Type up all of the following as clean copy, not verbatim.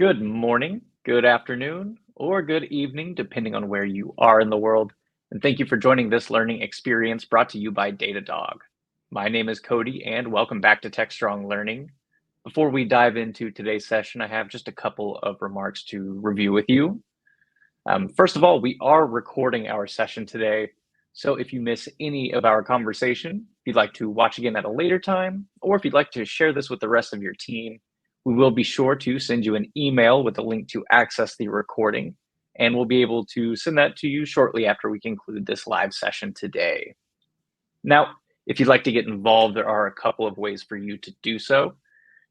Good morning, good afternoon, or good evening, depending on where you are in the world. And thank you for joining this learning experience brought to you by Datadog. My name is Cody, and welcome back to Techstrong Learning. Before we dive into today's session, I have just a couple of remarks to review with you. First of all, we are recording our session today. So if you miss any of our conversation, if you'd like to watch again at a later time, or if you'd like to share this with the rest of your team, we will be sure to send you an email with a link to access the recording, and we'll be able to send that to you shortly after we conclude this live session today. Now, if you'd like to get involved, there are a couple of ways for you to do so.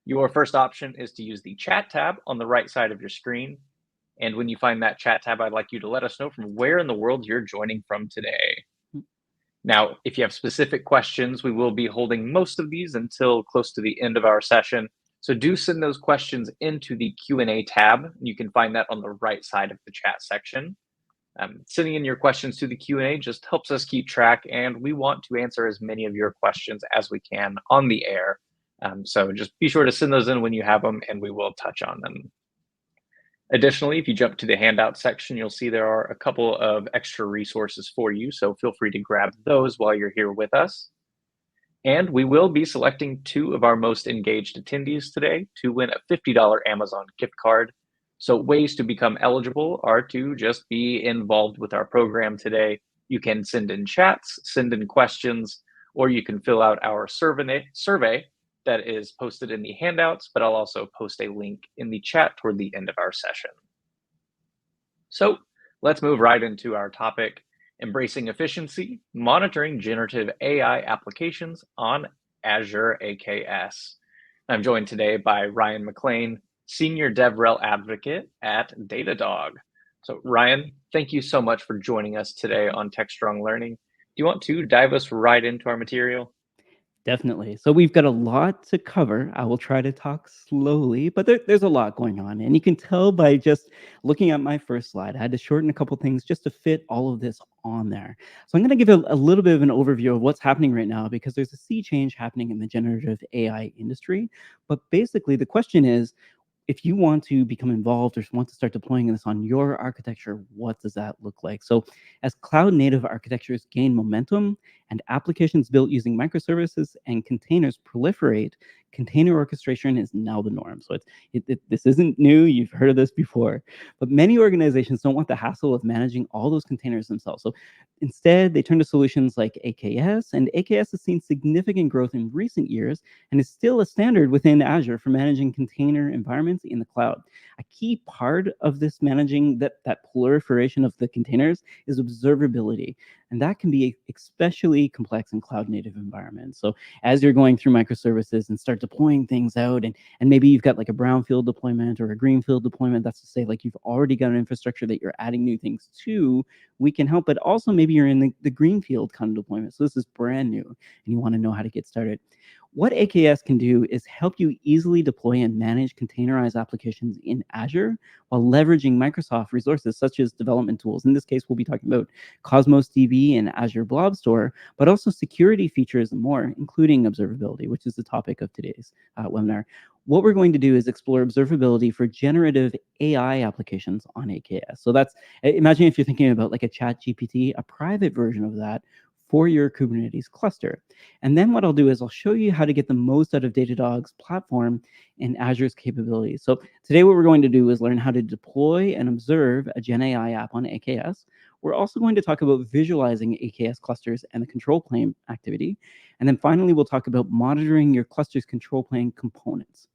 Your first option is to use the chat tab on the right side of your screen. And when you find that chat tab, I'd like you to let us know from where in the world you're joining from today. Now, if you have specific questions, we will be holding most of these until close to the end of our session. So do send those questions into the Q&A tab. You can find that on the right side of the chat section. Sending in your questions to the Q&A just helps us keep track, and we want to answer as many of your questions as we can on the air. So just be sure to send those in when you have them, and we will touch on them. Additionally, if you jump to the handout section, you'll see there are a couple of extra resources for you, so feel free to grab those while you're here with us. And we will be selecting two of our most engaged attendees today to win a $50 Amazon gift card. So ways to become eligible are to just be involved with our program today. You can send in chats, send in questions, or you can fill out our survey that is posted in the handouts, but I'll also post a link in the chat toward the end of our session. So let's move right into our topic, embracing efficiency, monitoring generative AI applications on Azure AKS. I'm joined today by Ryan McLean, Senior DevRel Advocate at Datadog. So Ryan, thank you so much for joining us today on Techstrong Learning. Do you want to dive us right into our material? Definitely. So we've got a lot to cover. I will try to talk slowly, but there's a lot going on. And you can tell by just looking at my first slide, I had to shorten a couple things just to fit all of this on there. So I'm going to give a little bit of an overview of what's happening right now because there's a sea change happening in the generative AI industry. But basically, the question is, if you want to become involved or want to start deploying this on your architecture, what does that look like? So as cloud native architectures gain momentum and applications built using microservices and containers proliferate, container orchestration is now the norm. So this isn't new. You've heard of this before, but many organizations don't want the hassle of managing all those containers themselves. So instead, they turn to solutions like AKS, and AKS has seen significant growth in recent years and is still a standard within Azure for managing container environments in the cloud. A key part of this managing that proliferation of the containers is observability. And that can be especially complex in cloud native environments. So as you're going through microservices and start deploying things out, and maybe you've got like a brownfield deployment or a greenfield deployment, that's to say like you've already got an infrastructure that you're adding new things to, we can help. But also maybe you're in the greenfield kind of deployment. So this is brand new and you want to know how to get started. What AKS can do is help you easily deploy and manage containerized applications in Azure while leveraging Microsoft resources such as development tools. In this case, we'll be talking about Cosmos DB and Azure Blob Store, but also security features and more, including observability, which is the topic of today's webinar. What we're going to do is explore observability for generative AI applications on AKS. So that's, imagine if you're thinking about like a chat GPT, a private version of that for your Kubernetes cluster. And then what I'll do is I'll show you how to get the most out of Datadog's platform and Azure's capabilities. So today what we're going to do is learn how to deploy and observe a Gen AI app on AKS. We're also going to talk about visualizing AKS clusters and the control plane activity. And then finally, we'll talk about monitoring your cluster's control plane components.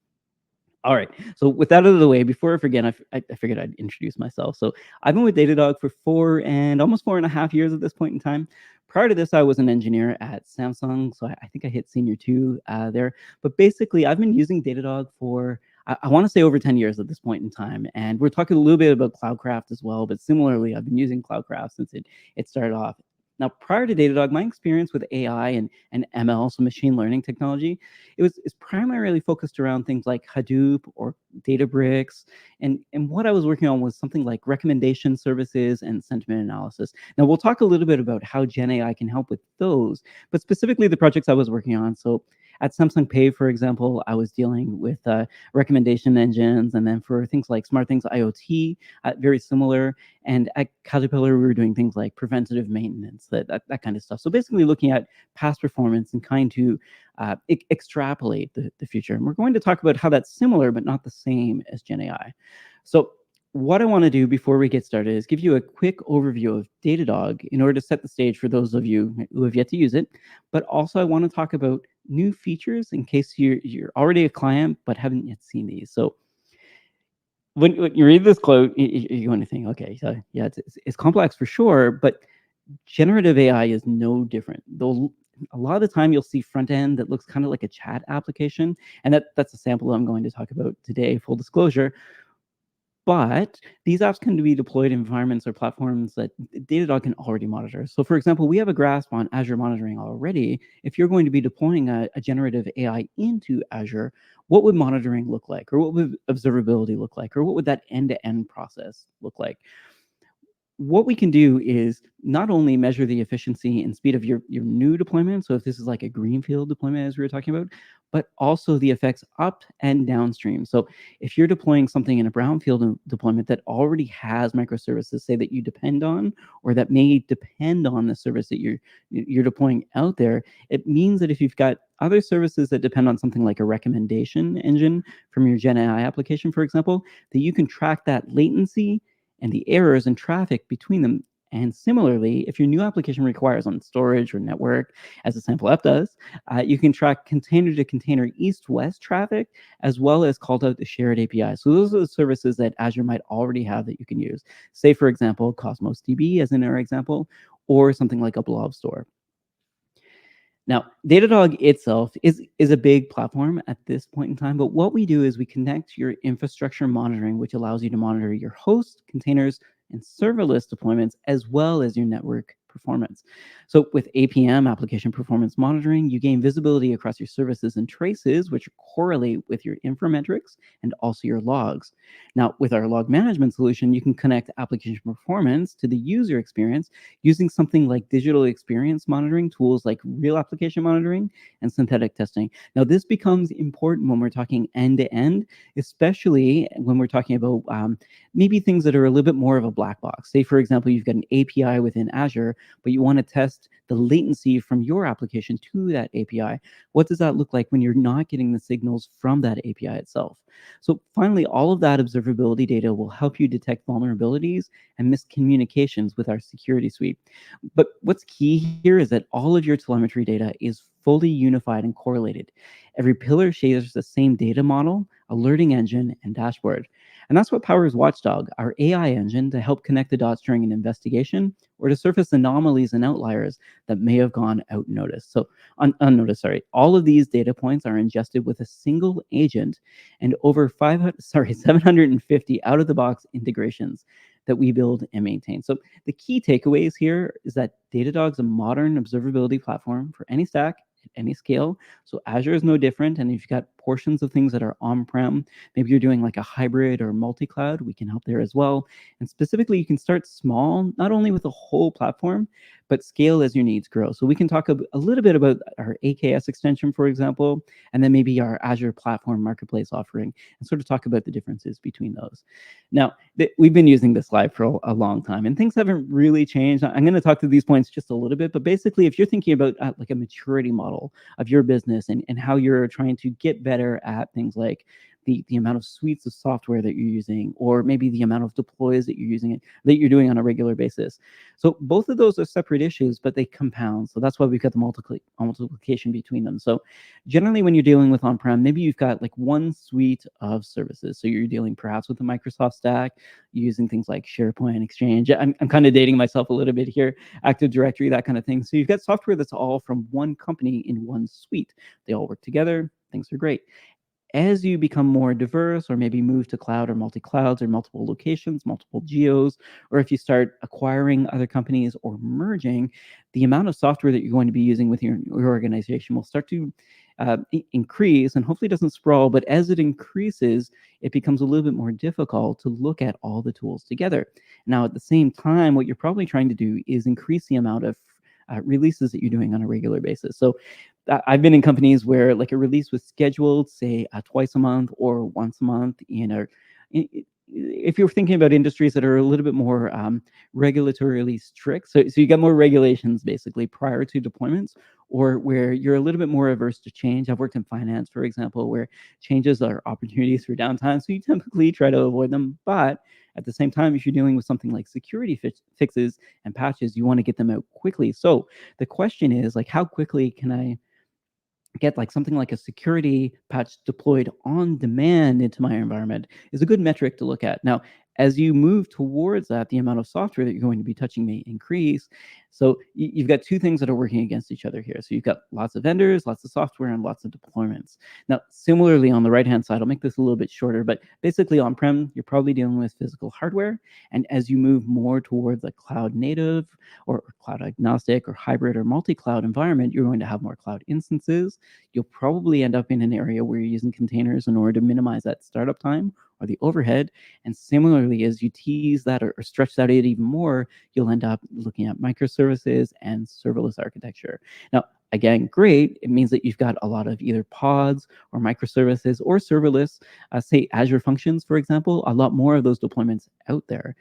All right. So with that out of the way, before I forget, I figured I'd introduce myself. So I've been with Datadog for almost 4.5 years at this point in time. Prior to this, I was an engineer at Samsung. So I think I hit senior 2 there. But basically, I've been using Datadog for, I want to say over 10 years at this point in time. And we're talking a little bit about Cloudcraft as well. But similarly, I've been using Cloudcraft since it started off. Now, prior to Datadog, my experience with AI and ML, so machine learning technology, is primarily focused around things like Hadoop or Databricks. And what I was working on was something like recommendation services and sentiment analysis. Now, we'll talk a little bit about how Gen AI can help with those, but specifically the projects I was working on. So at Samsung Pay, for example, I was dealing with recommendation engines, and then for things like SmartThings IoT, very similar. And at Caterpillar, we were doing things like preventative maintenance, that kind of stuff. So basically looking at past performance and kind to extrapolate the future. And we're going to talk about how that's similar but not the same as Gen AI. So what I want to do before we get started is give you a quick overview of Datadog in order to set the stage for those of you who have yet to use it. But also I want to talk about new features in case you're already a client but haven't yet seen these. So when you read this quote, you're going to think, okay, so yeah, it's complex for sure, but generative AI is no different. Though a lot of the time you'll see front end that looks kind of like a chat application, and that's a sample I'm going to talk about today, full disclosure. But these apps can be deployed in environments or platforms that Datadog can already monitor. So for example, we have a grasp on Azure monitoring already. If you're going to be deploying a generative AI into Azure, what would monitoring look like? Or what would observability look like? Or what would that end-to-end process look like? What we can do is not only measure the efficiency and speed of your new deployment, so if this is like a greenfield deployment as we were talking about, but also the effects up and downstream. So if you're deploying something in a brownfield deployment that already has microservices, say that you depend on, or that may depend on the service that you're deploying out there, it means that if you've got other services that depend on something like a recommendation engine from your Gen AI application, for example, that you can track that latency and the errors and traffic between them. And similarly, if your new application requires on storage or network, as a sample app does, you can track container to container east-west traffic, as well as called out the shared API. So those are the services that Azure might already have that you can use. Say, for example, Cosmos DB, as in our example, or something like a blob store. Now, Datadog itself is a big platform at this point in time, but what we do is we connect your infrastructure monitoring, which allows you to monitor your host, containers, and serverless deployments, as well as your network performance. So with APM, application performance monitoring, you gain visibility across your services and traces, which correlate with your inframetrics and also your logs. Now, with our log management solution, you can connect application performance to the user experience using something like digital experience monitoring tools like real application monitoring and synthetic testing. Now, this becomes important when we're talking end-to-end, especially when we're talking about maybe things that are a little bit more of a black box. Say, for example, you've got an API within Azure, but you want to test the latency from your application to that API. What does that look like when you're not getting the signals from that API itself? So finally, all of that observability data will help you detect vulnerabilities and miscommunications with our security suite. But what's key here is that all of your telemetry data is fully unified and correlated. Every pillar shares the same data model, alerting engine, and dashboard. And that's what powers Watchdog, our AI engine, to help connect the dots during an investigation or to surface anomalies and outliers that may have gone unnoticed. So unnoticed, sorry. All of these data points are ingested with a single agent and over 750 out-of-the-box integrations that we build and maintain. So the key takeaways here is that Datadog's a modern observability platform for any stack at any scale. So Azure is no different. And if you've got portions of things that are on-prem, maybe you're doing like a hybrid or multi-cloud, we can help there as well. And specifically, you can start small, not only with a whole platform, but scale as your needs grow. So we can talk a little bit about our AKS extension, for example, and then maybe our Azure Platform Marketplace offering, and sort of talk about the differences between those. Now, we've been using this live for a long time, and things haven't really changed. I'm going to talk to these points just a little bit, but basically, if you're thinking about like a maturity model of your business and how you're trying to get better at things like the amount of suites of software that you're using, or maybe the amount of deploys that you're doing on a regular basis. So both of those are separate issues, but they compound. So that's why we've got the multiplication between them. So generally, when you're dealing with on-prem, maybe you've got like one suite of services. So you're dealing perhaps with the Microsoft stack, using things like SharePoint, Exchange. I'm kind of dating myself a little bit here, Active Directory, that kind of thing. So you've got software that's all from one company in one suite. They all work together. Things are great. As you become more diverse, or maybe move to cloud or multi-clouds or multiple locations, multiple geos, or if you start acquiring other companies or merging, the amount of software that you're going to be using with your organization will start to increase, and hopefully doesn't sprawl, but as it increases, it becomes a little bit more difficult to look at all the tools together. Now, at the same time, what you're probably trying to do is increase the amount of releases that you're doing on a regular basis. So I've been in companies where like a release was scheduled, say, twice a month or once a month. If you're thinking about industries that are a little bit more regulatorily strict, so you got more regulations basically prior to deployments, or where you're a little bit more averse to change. I've worked in finance, for example, where changes are opportunities for downtime, so you typically try to avoid them. But at the same time, if you're dealing with something like security fixes and patches, you want to get them out quickly. So the question is, like, how quickly can I get like something like a security patch deployed on demand into my environment is a good metric to look at. Now, as you move towards that, the amount of software that you're going to be touching may increase. So you've got two things that are working against each other here. So you've got lots of vendors, lots of software, and lots of deployments. Now, similarly, on the right-hand side, I'll make this a little bit shorter, but basically on-prem, you're probably dealing with physical hardware. And as you move more towards a cloud native or cloud agnostic or hybrid or multi-cloud environment, you're going to have more cloud instances. You'll probably end up in an area where you're using containers in order to minimize that startup time or the overhead. And similarly, as you tease that or stretch that out even more, you'll end up looking at microservices and serverless architecture. Now, again, great. It means that you've got a lot of either pods or microservices or serverless, say Azure functions, for example, a lot more of those deployments out there.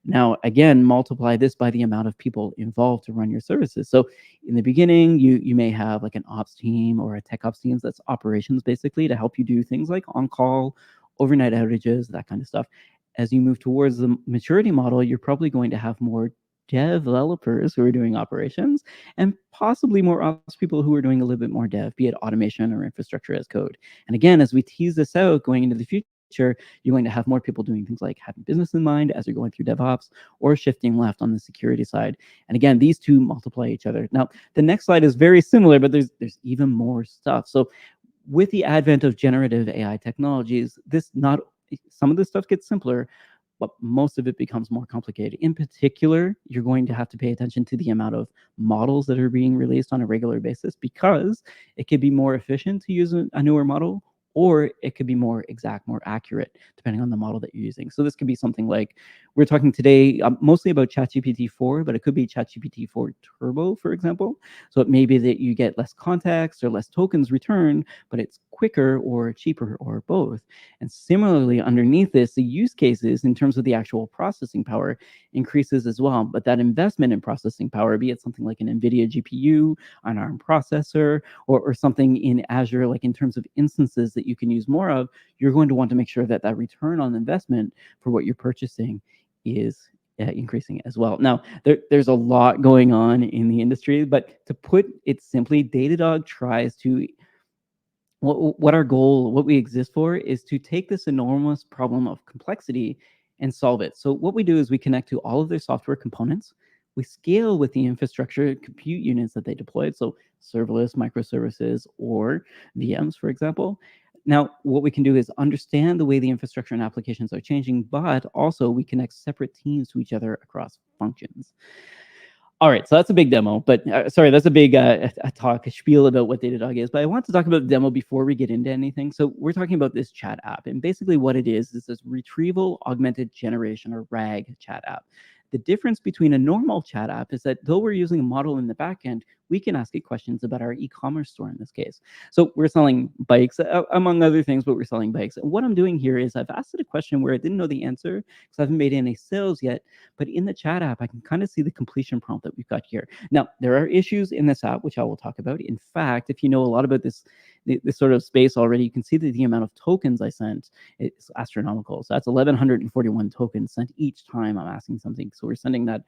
Now, again, multiply this by the amount of people involved to run your services. So in the beginning, you may have like an ops team or a tech ops team that's operations basically to help you do things like on-call, overnight outages, that kind of stuff. As you move towards the maturity model, you're probably going to have more developers who are doing operations and possibly more ops people who are doing a little bit more dev, be it automation or infrastructure as code. And again, as we tease this out going into the future, you're going to have more people doing things like having business in mind as you're going through DevOps or shifting left on the security side. And again, these two multiply each other. Now, the next slide is very similar, but there's even more stuff. So with the advent of generative AI technologies, some of this stuff gets simpler, but most of it becomes more complicated. In particular, you're going to have to pay attention to the amount of models that are being released on a regular basis, because it could be more efficient to use a newer model, or it could be more exact, more accurate, depending on the model that you're using. So this could be something like, we're talking today mostly about ChatGPT 4, but it could be ChatGPT 4 Turbo, for example. So it may be that you get less context or less tokens returned, but it's quicker or cheaper or both. And similarly, underneath this, the use cases in terms of the actual processing power increases as well. But that investment in processing power, be it something like an NVIDIA GPU, an ARM processor, or something in Azure, like in terms of instances that you can use more of, you're going to want to make sure that that return on investment for what you're purchasing is increasing as well. Now, there's a lot going on in the industry, but to put it simply, Datadog tries to what our goal, what we exist for, is to take this enormous problem of complexity and solve it. So what we do is we connect to all of their software components. We scale with the infrastructure compute units that they deployed, so serverless, microservices, or VMs, for example. Now, what we can do is understand the way the infrastructure and applications are changing, but also we connect separate teams to each other across functions. All right, so that's a big demo, but sorry, that's a big a spiel about what Datadog is. But I want to talk about the demo before we get into anything. So we're talking about this chat app, and basically what it is this retrieval augmented generation, or RAG chat app. The difference between a normal chat app is that though we're using a model in the backend, we can ask it questions about our e-commerce store in this case. So we're selling bikes, among other things, but we're selling bikes. And what I'm doing here is I've asked it a question where I didn't know the answer because I haven't made any sales yet. But in the chat app, I can kind of see the completion prompt that we've got here. Now, there are issues in this app, which I will talk about. In fact, if you know a lot about this sort of space already, you can see that the amount of tokens I sent is astronomical. So that's 1,141 tokens sent each time I'm asking something. So we're sending that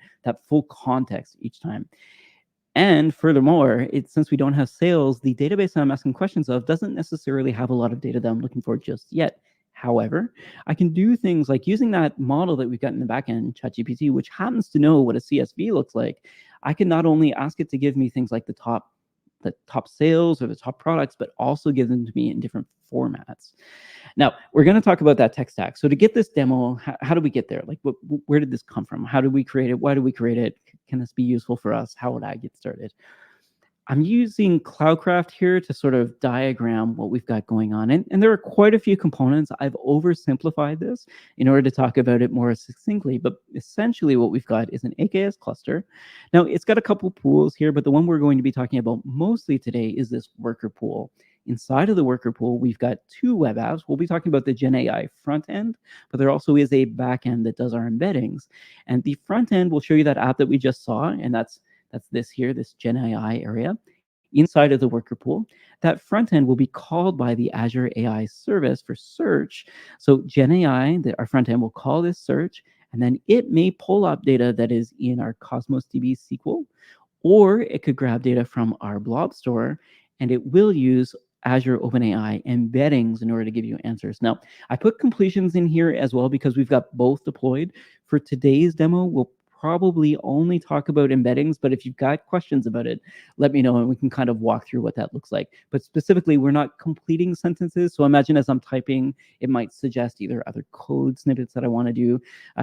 full context each time. And furthermore, since we don't have sales, the database that I'm asking questions of doesn't necessarily have a lot of data that I'm looking for just yet. However, I can do things like using that model that we've got in the backend, ChatGPT, which happens to know what a CSV looks like. I can not only ask it to give me things like the top sales or the top products, but also give them to me in different formats. Now, we're going to talk about that tech stack. So to get this demo, how do we get there? Like, where did this come from? How did we create it? Why did we create it? Can this be useful for us? How would I get started? I'm using Cloudcraft here to sort of diagram what we've got going on. And there are quite a few components. I've oversimplified this in order to talk about it more succinctly. But essentially, what we've got is an AKS cluster. Now, it's got a couple pools here, but the one we're going to be talking about mostly today is this worker pool. Inside of the worker pool, we've got two web apps. We'll be talking about the Gen AI front end, but there also is a back end that does our embeddings. And the front end will show you that app that we just saw, and that's this here, this Gen AI area. Inside of the worker pool, that front end will be called by the Azure AI service for search. So Gen AI, our front end will call this search, and then it may pull up data that is in our Cosmos DB SQL, or it could grab data from our blob store, and it will use Azure OpenAI embeddings in order to give you answers. Now, I put completions in here as well because we've got both deployed. For today's demo, we'll probably only talk about embeddings, but if you've got questions about it, let me know and we can kind of walk through what that looks like. But specifically, we're not completing sentences. So imagine as I'm typing, it might suggest either other code snippets that I want to do,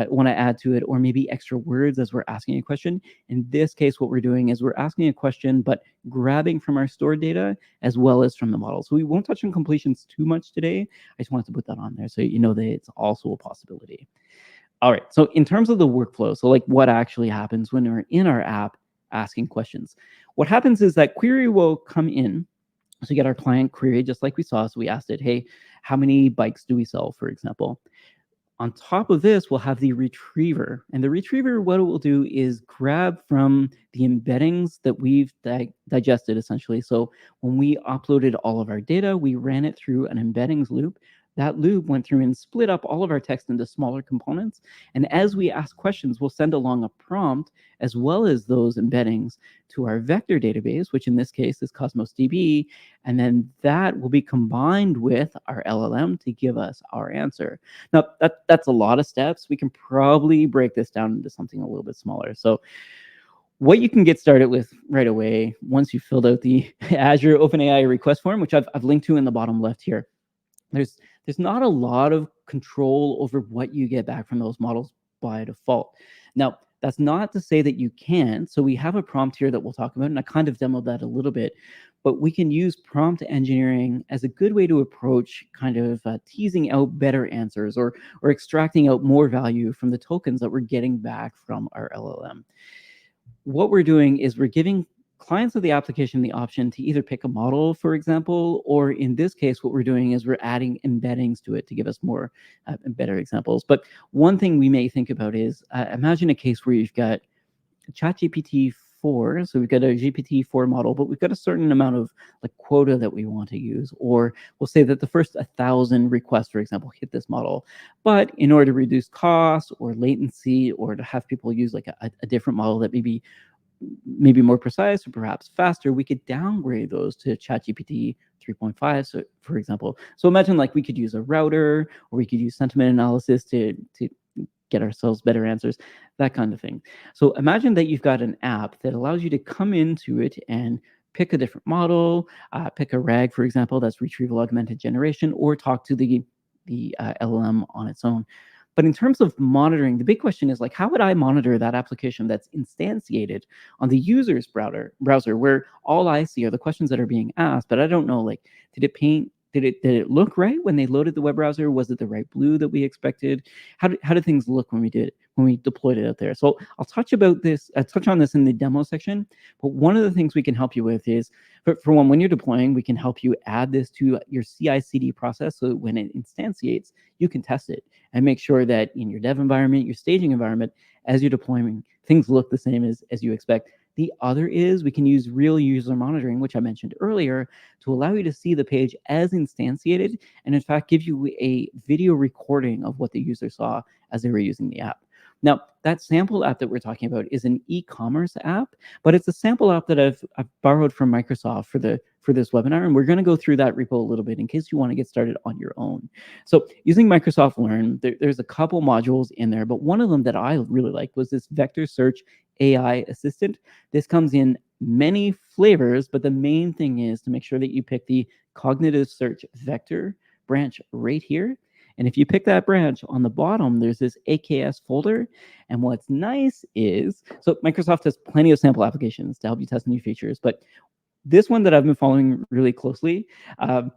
want to add to it, or maybe extra words as we're asking a question. In this case, what we're doing is we're asking a question, but grabbing from our stored data as well as from the model. So we won't touch on completions too much today. I just wanted to put that on there so you know that it's also a possibility. All right, so in terms of the workflow, so like what actually happens when we're in our app asking questions, what happens is that query will come in. So you get our client query, just like we saw. So we asked it, hey, how many bikes do we sell, for example? On top of this, we'll have the retriever. And the retriever, what it will do is grab from the embeddings that we've digested, essentially. So when we uploaded all of our data, we ran it through an embeddings loop. That loop went through and split up all of our text into smaller components. And as we ask questions, we'll send along a prompt as well as those embeddings to our vector database, which in this case is Cosmos DB. And then that will be combined with our LLM to give us our answer. Now, that's a lot of steps. We can probably break this down into something a little bit smaller. So what you can get started with right away, once you've filled out the Azure OpenAI request form, which I've linked to in the bottom left here, there's not a lot of control over what you get back from those models by default. Now, that's not to say that you can't. So we have a prompt here that we'll talk about, and I kind of demoed that a little bit. But we can use prompt engineering as a good way to approach kind of teasing out better answers or extracting out more value from the tokens that we're getting back from our LLM. What we're doing is we're giving clients of the application the option to either pick a model, for example, or in this case, what we're doing is we're adding embeddings to it to give us more better examples. But one thing we may think about is imagine a case where you've got ChatGPT 4, so we've got a GPT-4 model, but we've got a certain amount of like quota that we want to use, or we'll say that the first 1,000 requests, for example, hit this model. But in order to reduce costs or latency, or to have people use like a different model that maybe more precise or perhaps faster, we could downgrade those to ChatGPT 3.5, so, for example. So imagine like we could use a router, or we could use sentiment analysis to get ourselves better answers, that kind of thing. So imagine that you've got an app that allows you to come into it and pick a different model, pick a RAG, for example, that's retrieval augmented generation, or talk to the LLM on its own. But in terms of monitoring, the big question is like, how would I monitor that application that's instantiated on the user's browser, where all I see are the questions that are being asked, but I don't know, like, did it look right when they loaded the web browser? Was it the right blue that we expected? How did things look when we deployed it out there? So I'll touch on this in the demo section. But one of the things we can help you with is, for one, when you're deploying, we can help you add this to your CI/CD process, so that when it instantiates, you can test it and make sure that in your dev environment, your staging environment, as you're deploying, things look the same as you expect. The other is we can use real user monitoring, which I mentioned earlier, to allow you to see the page as instantiated, and in fact give you a video recording of what the user saw as they were using the app. Now, that sample app that we're talking about is an e-commerce app, but it's a sample app that I've borrowed from Microsoft for this webinar, and we're going to go through that repo a little bit in case you want to get started on your own. So using Microsoft Learn, there's a couple modules in there, but one of them that I really liked was this vector search AI assistant. This comes in many flavors, but the main thing is to make sure that you pick the cognitive search vector branch right here. And if you pick that branch, on the bottom, there's this AKS folder. And what's nice is, so Microsoft has plenty of sample applications to help you test new features, but this one that I've been following really closely, um,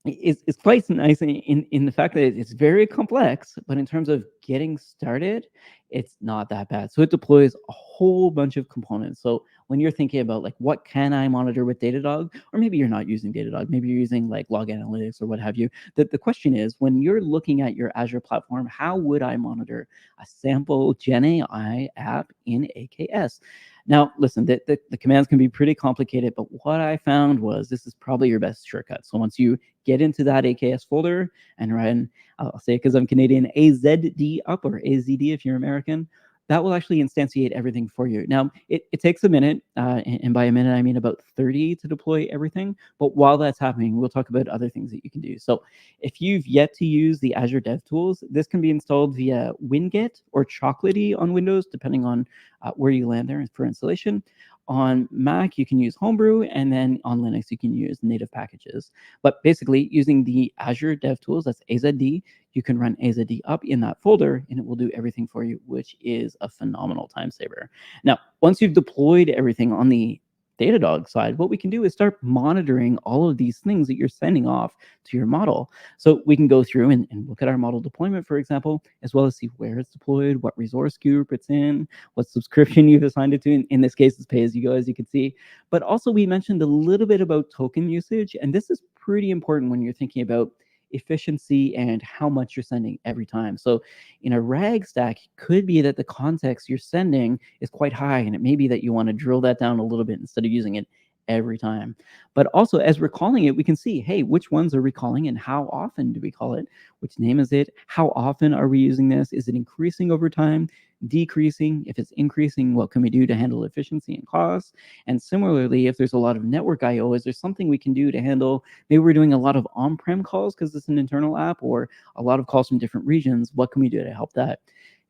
is quite nice in the fact that it's very complex, but in terms of getting started, it's not that bad. So it deploys a whole bunch of components. So when you're thinking about like what can I monitor with Datadog, or maybe you're not using Datadog, maybe you're using like log analytics or what have you. The question is, when you're looking at your Azure platform, how would I monitor a sample Gen AI app in AKS? Now, listen, the commands can be pretty complicated, but what I found was this is probably your best shortcut. So once you get into that AKS folder and run, I'll say it because I'm Canadian, AZD up, or AZD if you're American, that will actually instantiate everything for you. Now, it takes a minute, and by a minute, I mean about 30 to deploy everything. But while that's happening, we'll talk about other things that you can do. So if you've yet to use the Azure Dev Tools, this can be installed via Winget or Chocolatey on Windows, depending on where you land there for installation. On Mac, you can use Homebrew, and then on Linux, you can use native packages. But basically, using the Azure DevTools, that's AZD, you can run AZD up in that folder, and it will do everything for you, which is a phenomenal time saver. Now, once you've deployed everything on the Datadog side, what we can do is start monitoring all of these things that you're sending off to your model. So we can go through and look at our model deployment, for example, as well as see where it's deployed, what resource group it's in, what subscription you've assigned it to. In this case, it's pay as you go, as you can see. But also we mentioned a little bit about token usage, and this is pretty important when you're thinking about efficiency and how much you're sending every time. So in a RAG stack, it could be that the context you're sending is quite high, and it may be that you want to drill that down a little bit instead of using it every time. But also, as we're calling it, we can see, hey, which ones are we calling and how often do we call it? Which name is it? How often are we using this? Is it increasing over time? Decreasing? If it's increasing, what can we do to handle efficiency and costs? And similarly, if there's a lot of network IO, is there something we can do to handle, maybe we're doing a lot of on-prem calls because it's an internal app, or a lot of calls from different regions, what can we do to help that?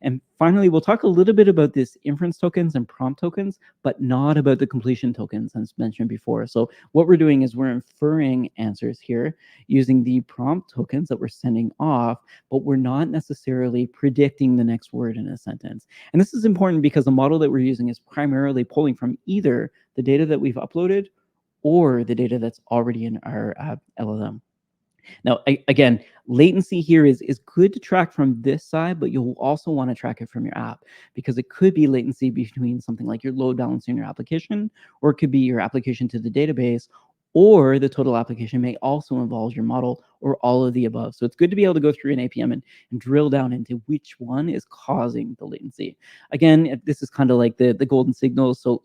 And finally, we'll talk a little bit about this inference tokens and prompt tokens, but not about the completion tokens as mentioned before. So what we're doing is we're inferring answers here using the prompt tokens that we're sending off, but we're not necessarily predicting the next word in a sentence. And this is important because the model that we're using is primarily pulling from either the data that we've uploaded or the data that's already in our LLM. Now, again, latency here is good to track from this side, but you'll also want to track it from your app, because it could be latency between something like your load balancer in your application, or it could be your application to the database, or the total application may also involve your model, or all of the above. So it's good to be able to go through an APM and drill down into which one is causing the latency. Again, this is kind of like the golden signals. So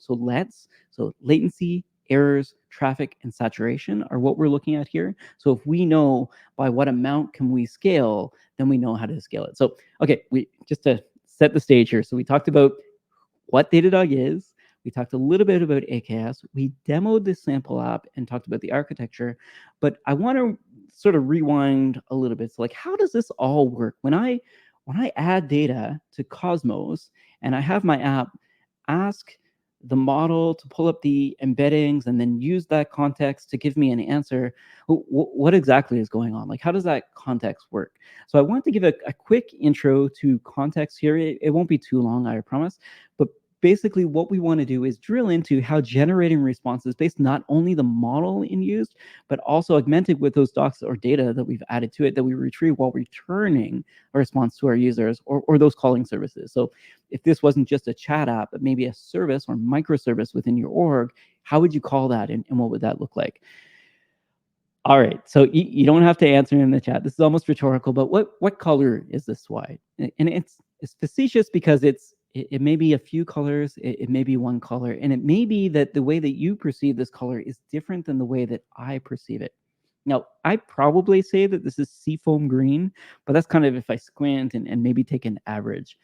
latency, errors, traffic, and saturation are what we're looking at here. So if we know by what amount can we scale, then we know how to scale it. So, okay, we just to set the stage here. So we talked about what Datadog is. We talked a little bit about AKS. We demoed the sample app and talked about the architecture, but I want to sort of rewind a little bit. So like, how does this all work? When I add data to Cosmos and I have my app ask the model to pull up the embeddings and then use that context to give me an answer, what exactly is going on? Like, how does that context work? So I want to give a quick intro to context here. It won't be too long, I promise. But basically what we want to do is drill into how generating responses based not only the model in use, but also augmented with those docs or data that we've added to it that we retrieve while returning a response to our users, or those calling services. So if this wasn't just a chat app, but maybe a service or microservice within your org, how would you call that, and what would that look like? All right, so you don't have to answer in the chat. This is almost rhetorical, but what color is this slide? And it's facetious because it may be a few colors, it may be one color, and it may be that the way that you perceive this color is different than the way that I perceive it. Now, I probably say that this is seafoam green, but that's kind of if I squint and maybe take an average.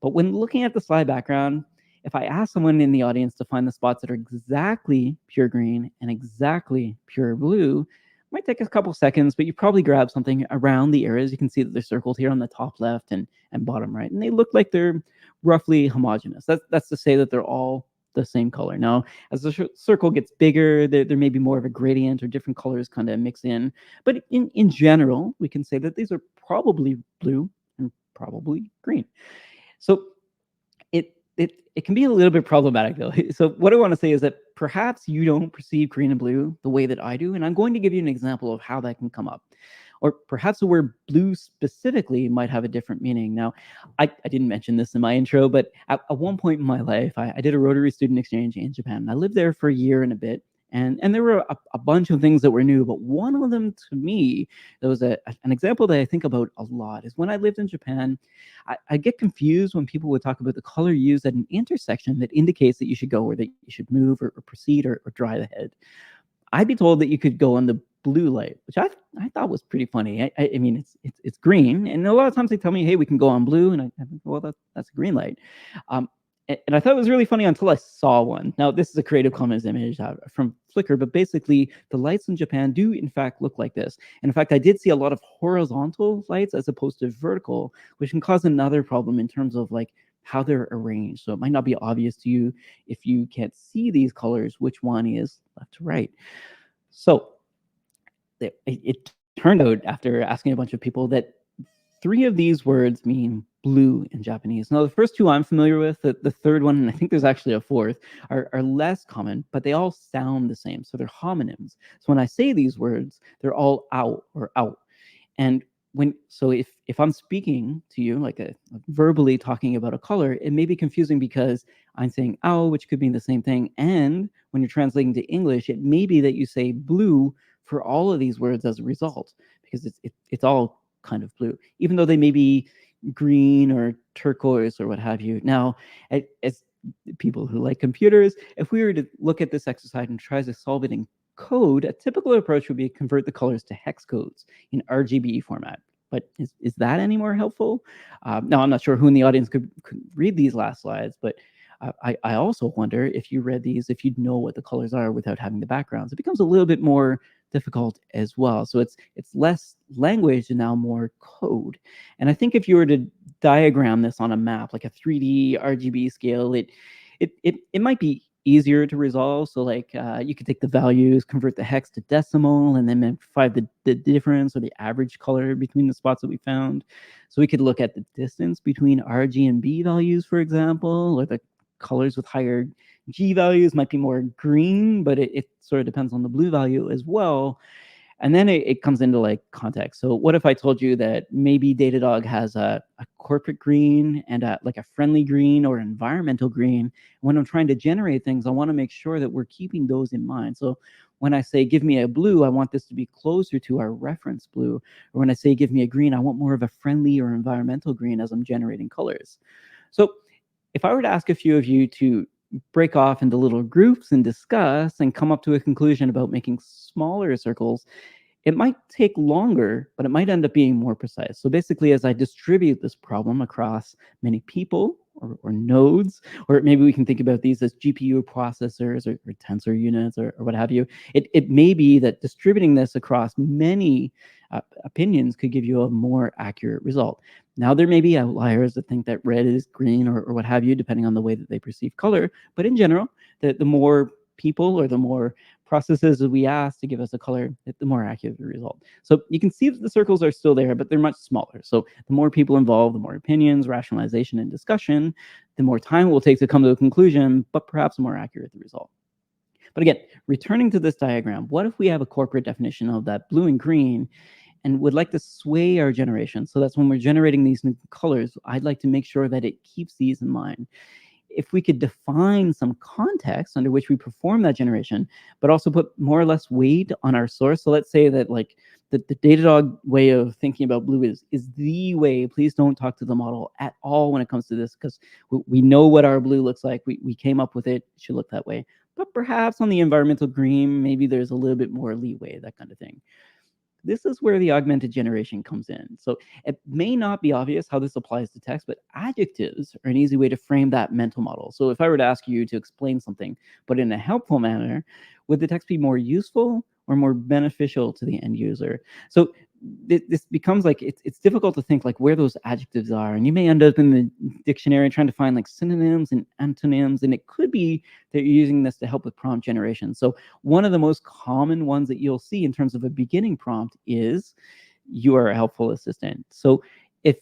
But when looking at the slide background, if I ask someone in the audience to find the spots that are exactly pure green and exactly pure blue, it might take a couple seconds, but you probably grab something around the areas. You can see that they're circled here on the top left and bottom right, and they look like they're roughly homogeneous. That's to say that they're all the same color. Now, as the circle gets bigger, there may be more of a gradient or different colors kind of mix in. But in general, we can say that these are probably blue and probably green. So it can be a little bit problematic though. So what I want to say is that perhaps you don't perceive green and blue the way that I do, and I'm going to give you an example of how that can come up. Or perhaps the word blue specifically might have a different meaning. Now, I didn't mention this in my intro, but at one point in my life, I did a Rotary student exchange in Japan. I lived there for a year and a bit, and there were a bunch of things that were new, but one of them to me, there was an example that I think about a lot, is when I lived in Japan, I get confused when people would talk about the color used at an intersection that indicates that you should go or that you should move or proceed or drive ahead. I'd be told that you could go on the blue light, which I thought was pretty funny. I mean, it's green, and a lot of times they tell me, "Hey, we can go on blue," and I think, well, that's a green light. And I thought it was really funny until I saw one. Now, this is a Creative Commons image from Flickr, but basically, the lights in Japan do in fact look like this. And in fact, I did see a lot of horizontal lights as opposed to vertical, which can cause another problem in terms of like how they're arranged. So it might not be obvious to you if you can't see these colors, which one is left to right. So it turned out, after asking a bunch of people, that 3 of these words mean blue in Japanese. Now, the first 2 I'm familiar with, the third one, and I think there's actually a fourth, are less common, but they all sound the same. So they're homonyms. So when I say these words, they're all out or out. And if I'm speaking to you, like verbally talking about a color, it may be confusing because I'm saying ow, which could mean the same thing. And when you're translating to English, it may be that you say blue for all of these words as a result, because it's all kind of blue, even though they may be green or turquoise or what have you. Now, as people who like computers, if we were to look at this exercise and try to solve it in code, a typical approach would be to convert the colors to hex codes in RGB format. But is that any more helpful? Now, I'm not sure who in the audience could read these last slides, but I also wonder if you read these, if you'd know what the colors are without having the backgrounds. It becomes a little bit more difficult as well. So it's less language and now more code. And I think if you were to diagram this on a map, like a 3D RGB scale, it might be easier to resolve. So like you could take the values, convert the hex to decimal, and then find the difference or the average color between the spots that we found. So we could look at the distance between RG and B values, for example, or the colors with higher G values might be more green, but it sort of depends on the blue value as well. And then it comes into like context. So what if I told you that maybe Datadog has a corporate green and like a friendly green or environmental green? When I'm trying to generate things, I want to make sure that we're keeping those in mind. So when I say give me a blue, I want this to be closer to our reference blue. Or when I say give me a green, I want more of a friendly or environmental green as I'm generating colors. So if I were to ask a few of you to break off into little groups and discuss and come up to a conclusion about making smaller circles, it might take longer, but it might end up being more precise. So basically, as I distribute this problem across many people or nodes, or maybe we can think about these as GPU processors or tensor units or what have you, it may be that distributing this across many opinions could give you a more accurate result. Now, there may be outliers that think that red is green or what have you, depending on the way that they perceive color. But in general, the more people or the more processes that we ask to give us a color, the more accurate the result. So you can see that the circles are still there, but they're much smaller. So the more people involved, the more opinions, rationalization, and discussion, the more time it will take to come to a conclusion, but perhaps more accurate the result. But again, returning to this diagram, what if we have a corporate definition of that blue and green and would like to sway our generation? So that's when we're generating these new colors, I'd like to make sure that it keeps these in mind. If we could define some context under which we perform that generation, but also put more or less weight on our source. So let's say that like the Datadog way of thinking about blue is the way. Please don't talk to the model at all when it comes to this, because we know what our blue looks like. We came up with it. It should look that way. But perhaps on the environmental green, maybe there's a little bit more leeway, that kind of thing. This is where the augmented generation comes in. So it may not be obvious how this applies to text, but adjectives are an easy way to frame that mental model. So if I were to ask you to explain something, but in a helpful manner, would the text be more useful or more beneficial to the end user? So this becomes like, it's difficult to think like where those adjectives are. And you may end up in the dictionary trying to find like synonyms and antonyms. And it could be that you're using this to help with prompt generation. So one of the most common ones that you'll see in terms of a beginning prompt is, you are a helpful assistant. So if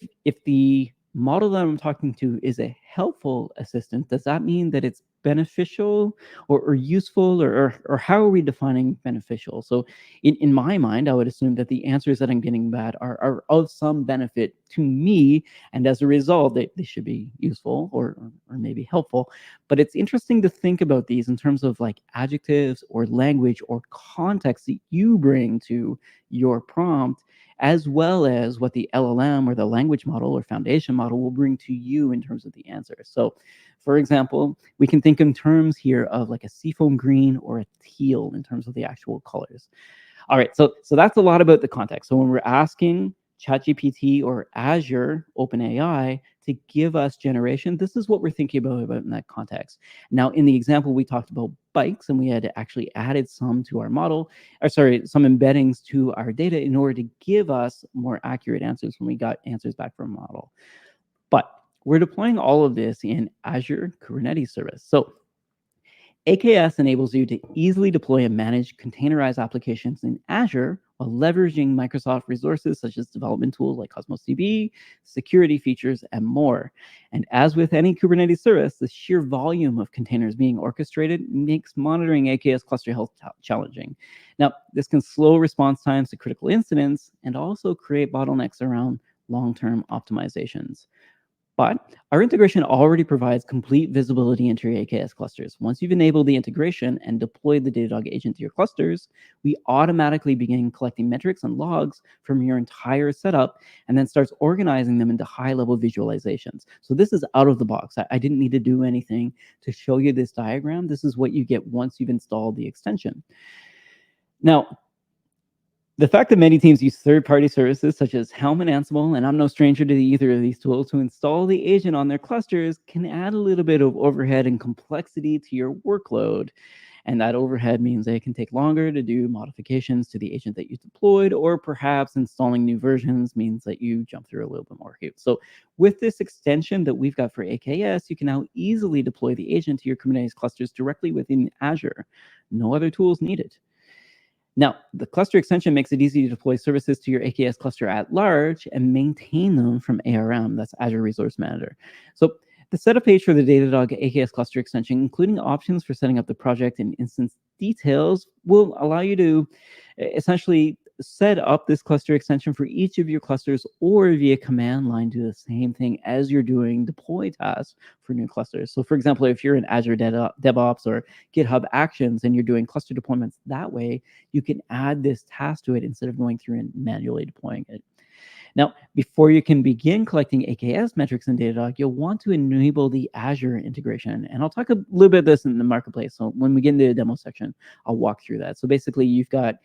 the model that I'm talking to is a helpful assistant, does that mean that it's beneficial or useful, or how are we defining beneficial? So in my mind, I would assume that the answers that I'm getting back are of some benefit to me, and as a result, they should be useful or maybe helpful. But it's interesting to think about these in terms of like adjectives or language or context that you bring to your prompt, as well as what the LLM or the language model or foundation model will bring to you in terms of the answer. So, for example, we can think in terms here of like a seafoam green or a teal in terms of the actual colors. All right, so that's a lot about the context. So when we're asking ChatGPT or Azure OpenAI to give us generation, this is what we're thinking about in that context. Now, in the example, we talked about bikes, and we had actually added some to our model, or sorry, some embeddings to our data in order to give us more accurate answers when we got answers back from a model. But we're deploying all of this in Azure Kubernetes Service. So AKS enables you to easily deploy and manage containerized applications in Azure while leveraging Microsoft resources such as development tools like Cosmos DB, security features, and more. And as with any Kubernetes service, the sheer volume of containers being orchestrated makes monitoring AKS cluster health challenging. Now, this can slow response times to critical incidents and also create bottlenecks around long-term optimizations. But our integration already provides complete visibility into your AKS clusters. Once you've enabled the integration and deployed the Datadog agent to your clusters, we automatically begin collecting metrics and logs from your entire setup and then starts organizing them into high-level visualizations. So this is out of the box. I didn't need to do anything to show you this diagram. This is what you get once you've installed the extension. Now, the fact that many teams use third-party services such as Helm and Ansible, and I'm no stranger to either of these tools, to install the agent on their clusters can add a little bit of overhead and complexity to your workload. And that overhead means that it can take longer to do modifications to the agent that you deployed, or perhaps installing new versions means that you jump through a little bit more hoops. So with this extension that we've got for AKS, you can now easily deploy the agent to your Kubernetes clusters directly within Azure. No other tools needed. Now, the cluster extension makes it easy to deploy services to your AKS cluster at large and maintain them from ARM, that's Azure Resource Manager. So the setup page for the Datadog AKS cluster extension, including options for setting up the project and instance details, will allow you to essentially set up this cluster extension for each of your clusters, or via command line do the same thing as you're doing deploy tasks for new clusters. So for example, if you're in Azure DevOps or GitHub Actions and you're doing cluster deployments that way, you can add this task to it instead of going through and manually deploying it. Now, before you can begin collecting AKS metrics in Datadog, you'll want to enable the Azure integration. And I'll talk a little bit of this in the marketplace. So when we get into the demo section, I'll walk through that. So basically, you've got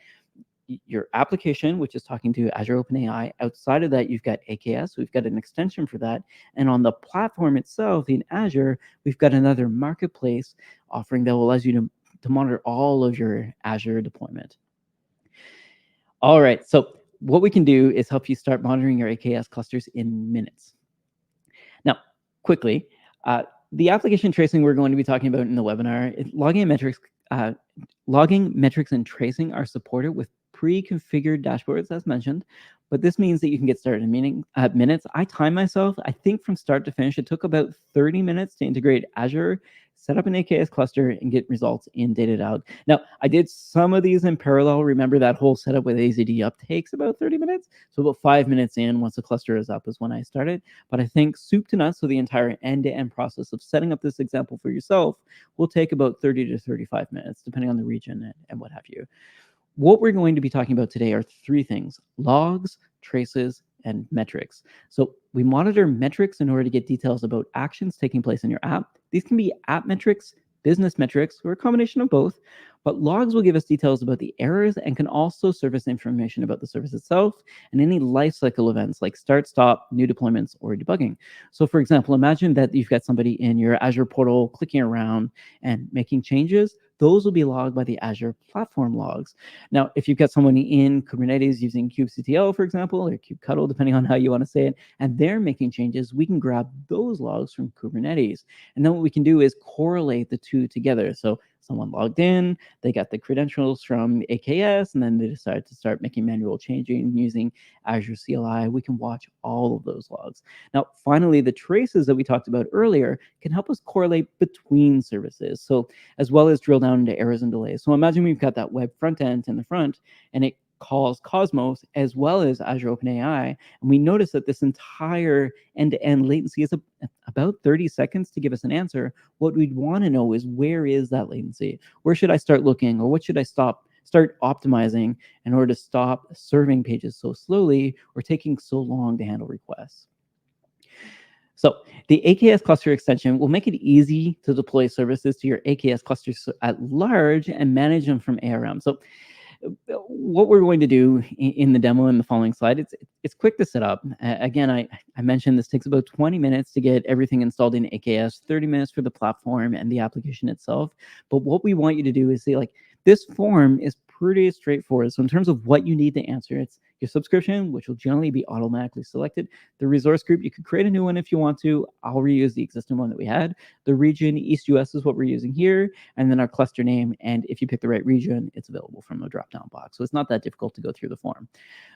your application, which is talking to Azure OpenAI. Outside of that, you've got AKS. We've got an extension for that. And on the platform itself in Azure, we've got another marketplace offering that will allow you to monitor all of your Azure deployment. All right, so what we can do is help you start monitoring your AKS clusters in minutes. Now, quickly, the application tracing we're going to be talking about in the webinar, logging metrics and tracing are supported with pre-configured dashboards, as mentioned, but this means that you can get started in minutes. I time myself. I think from start to finish, it took about 30 minutes to integrate Azure, set up an AKS cluster, and get results in Datadog. Now, I did some of these in parallel. Remember, that whole setup with AZD up takes about 30 minutes. So about 5 minutes in, once the cluster is up, is when I started. But I think soup to nuts, so the entire end-to-end process of setting up this example for yourself will take about 30 to 35 minutes, depending on the region and what have you. What we're going to be talking about today are three things: logs, traces, and metrics. So we monitor metrics in order to get details about actions taking place in your app. These can be app metrics, business metrics, or a combination of both. But logs will give us details about the errors and can also surface information about the service itself and any lifecycle events like start, stop, new deployments, or debugging. So for example, imagine that you've got somebody in your Azure portal clicking around and making changes. Those will be logged by the Azure platform logs. Now, if you've got someone in Kubernetes using kubectl, for example, or kubectl, depending on how you want to say it, and they're making changes, we can grab those logs from Kubernetes. And then what we can do is correlate the two together. So someone logged in, they got the credentials from AKS, and then they decided to start making manual changing using Azure CLI. We can watch all of those logs. Now, finally, the traces that we talked about earlier can help us correlate between services, so as well as drill down into errors and delays. So imagine we've got that web front end in the front, and it calls Cosmos as well as Azure OpenAI, and we notice that this entire end-to-end latency is about 30 seconds to give us an answer. What we'd want to know is, where is that latency? Where should I start looking, or what should I start optimizing in order to stop serving pages so slowly or taking so long to handle requests? So the AKS cluster extension will make it easy to deploy services to your AKS clusters at large and manage them from ARM. So what we're going to do in the demo in the following slide, it's quick to set up. Again, I mentioned this takes about 20 minutes to get everything installed in AKS, 30 minutes for the platform and the application itself. But what we want you to do is say, like, this form is pretty straightforward. So in terms of what you need to answer, it's your subscription, which will generally be automatically selected. The resource group, you could create a new one if you want to. I'll reuse the existing one that we had. The region, East US is what we're using here, and then our cluster name. And if you pick the right region, it's available from a drop-down box. So it's not that difficult to go through the form.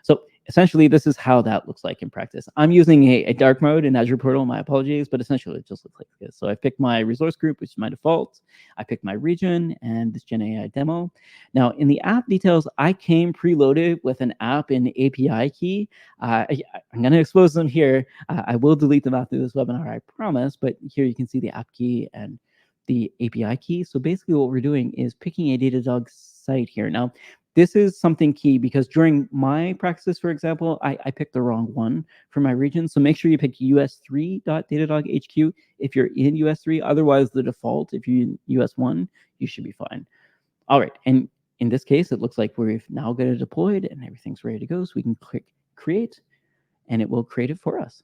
So essentially, this is how that looks like in practice. I'm using a dark mode in Azure Portal, my apologies, but essentially it just looks like this. So I picked my resource group, which is my default. I picked my region and this GenAI demo. Now, in the app details, I came preloaded with an app and API key. I'm going to expose them here. I will delete them after this webinar, I promise, but here you can see the app key and the API key. So basically what we're doing is picking a Datadog site here. Now, this is something key because during my practices, for example, I picked the wrong one for my region. So make sure you pick us3.datadoghq if you're in US3. Otherwise, the default, if you're in US1, you should be fine. All right, and in this case, it looks like we've now got it deployed and everything's ready to go. So we can click create, and it will create it for us.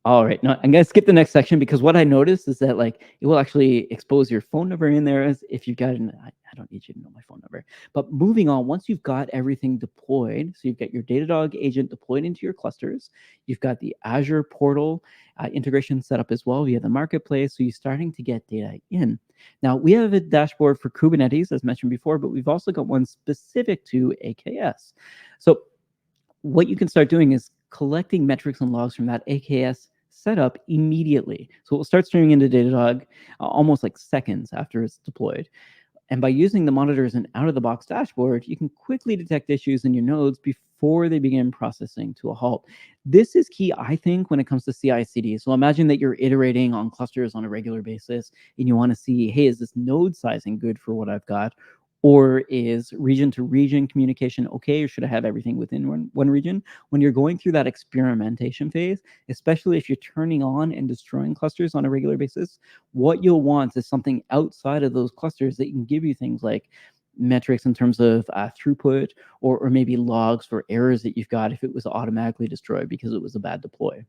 All right, now I'm gonna skip the next section because what I noticed is that, like, it will actually expose your phone number in there as if you've got an, I don't need you to know my phone number. But moving on, once you've got everything deployed, so you've got your Datadog agent deployed into your clusters, you've got the Azure portal integration set up as well via the marketplace, so you're starting to get data in. Now, we have a dashboard for Kubernetes, as mentioned before, but we've also got one specific to AKS. So what you can start doing is collecting metrics and logs from that AKS setup immediately. So it will start streaming into Datadog almost like seconds after it's deployed. And by using the monitors and out-of-the-box dashboard, you can quickly detect issues in your nodes before they begin processing to a halt. This is key, I think, when it comes to CI/CD. So imagine that you're iterating on clusters on a regular basis, and you want to see, hey, is this node sizing good for what I've got? Or is region-to-region communication okay, or should I have everything within one region? When you're going through that experimentation phase, especially if you're turning on and destroying clusters on a regular basis, what you'll want is something outside of those clusters that can give you things like metrics in terms of throughput, or maybe logs for errors that you've got if it was automatically destroyed because it was a bad deploy.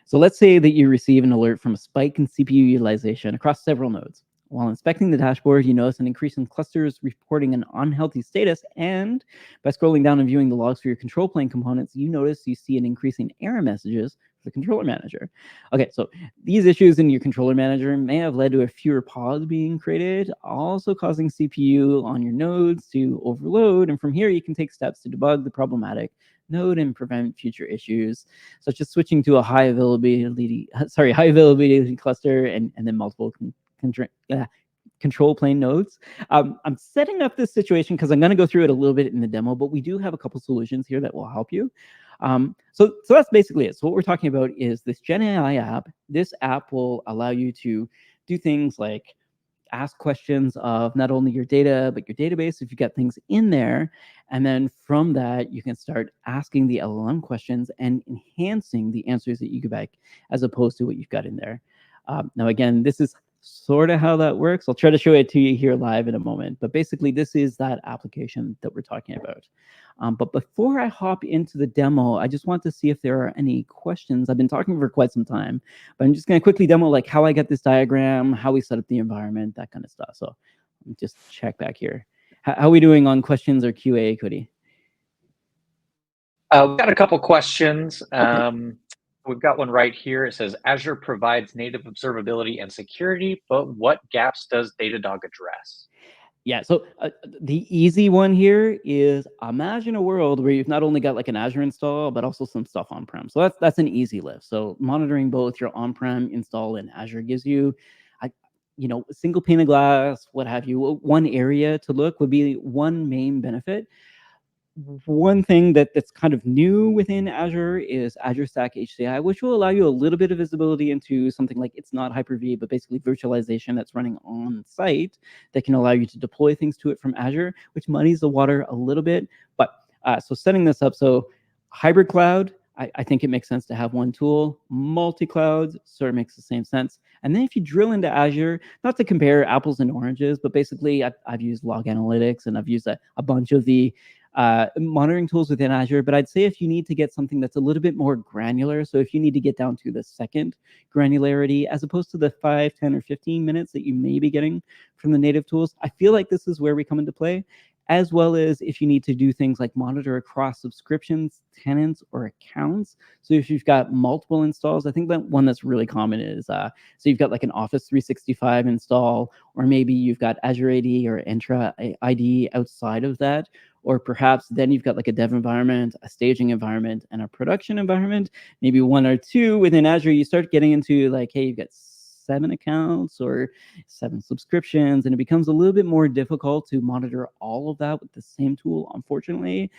So let's say that you receive an alert from a spike in CPU utilization across several nodes. While inspecting the dashboard, you notice an increase in clusters reporting an unhealthy status, and by scrolling down and viewing the logs for your control plane components, you see an increase in error messages for the controller manager. Okay, so these issues in your controller manager may have led to a fewer pods being created, also causing CPU on your nodes to overload, and from here you can take steps to debug the problematic node and prevent future issues, such as switching to a high availability cluster and then multiple control plane nodes. I'm setting up this situation because I'm going to go through it a little bit in the demo, but we do have a couple solutions here that will help you. So that's basically it. So what we're talking about is this GenAI app. This app will allow you to do things like ask questions of not only your data, but your database if you've got things in there. And then from that, you can start asking the LLM questions and enhancing the answers that you get back as opposed to what you've got in there. Now, again, this is sort of how that works. I'll try to show it to you here live in a moment. But basically, this is that application that we're talking about. But before I hop into the demo, I just want to see if there are any questions. I've been talking for quite some time, but I'm just going to quickly demo like how I got this diagram, how we set up the environment, that kind of stuff. So let me just check back here. How are we doing on questions or QA, Cody? We've got a couple questions. Okay. we've got one right here. It says Azure provides native observability and security, but what gaps does Datadog address? Yeah, so the easy one here is imagine a world where you've not only got like an Azure install, but also some stuff on-prem. So that's an easy lift. So monitoring both your on-prem install and Azure gives you, I, a single pane of glass, what have you. One area to look would be one main benefit. One thing that's kind of new within Azure is Azure Stack HCI, which will allow you a little bit of visibility into something like it's not Hyper-V, but basically virtualization that's running on site that can allow you to deploy things to it from Azure, which muddies the water a little bit. But so setting this up, so hybrid cloud, I think it makes sense to have one tool. Multi-cloud sort of makes the same sense. And then if you drill into Azure, not to compare apples and oranges, but basically I've used log analytics and I've used a bunch of the monitoring tools within Azure, but I'd say if you need to get something that's a little bit more granular, so if you need to get down to the second granularity, as opposed to the 5, 10, or 15 minutes that you may be getting from the native tools, I feel like this is where we come into play, as well as if you need to do things like monitor across subscriptions, tenants, or accounts. So if you've got multiple installs, I think that one that's really common is, so you've got like an Office 365 install, or maybe you've got Azure AD or Entra ID outside of that, or perhaps then you've got like a dev environment, a staging environment, and a production environment, maybe one or two within Azure. You start getting into like, hey, you've got 7 accounts or 7 subscriptions, and it becomes a little bit more difficult to monitor all of that with the same tool, unfortunately.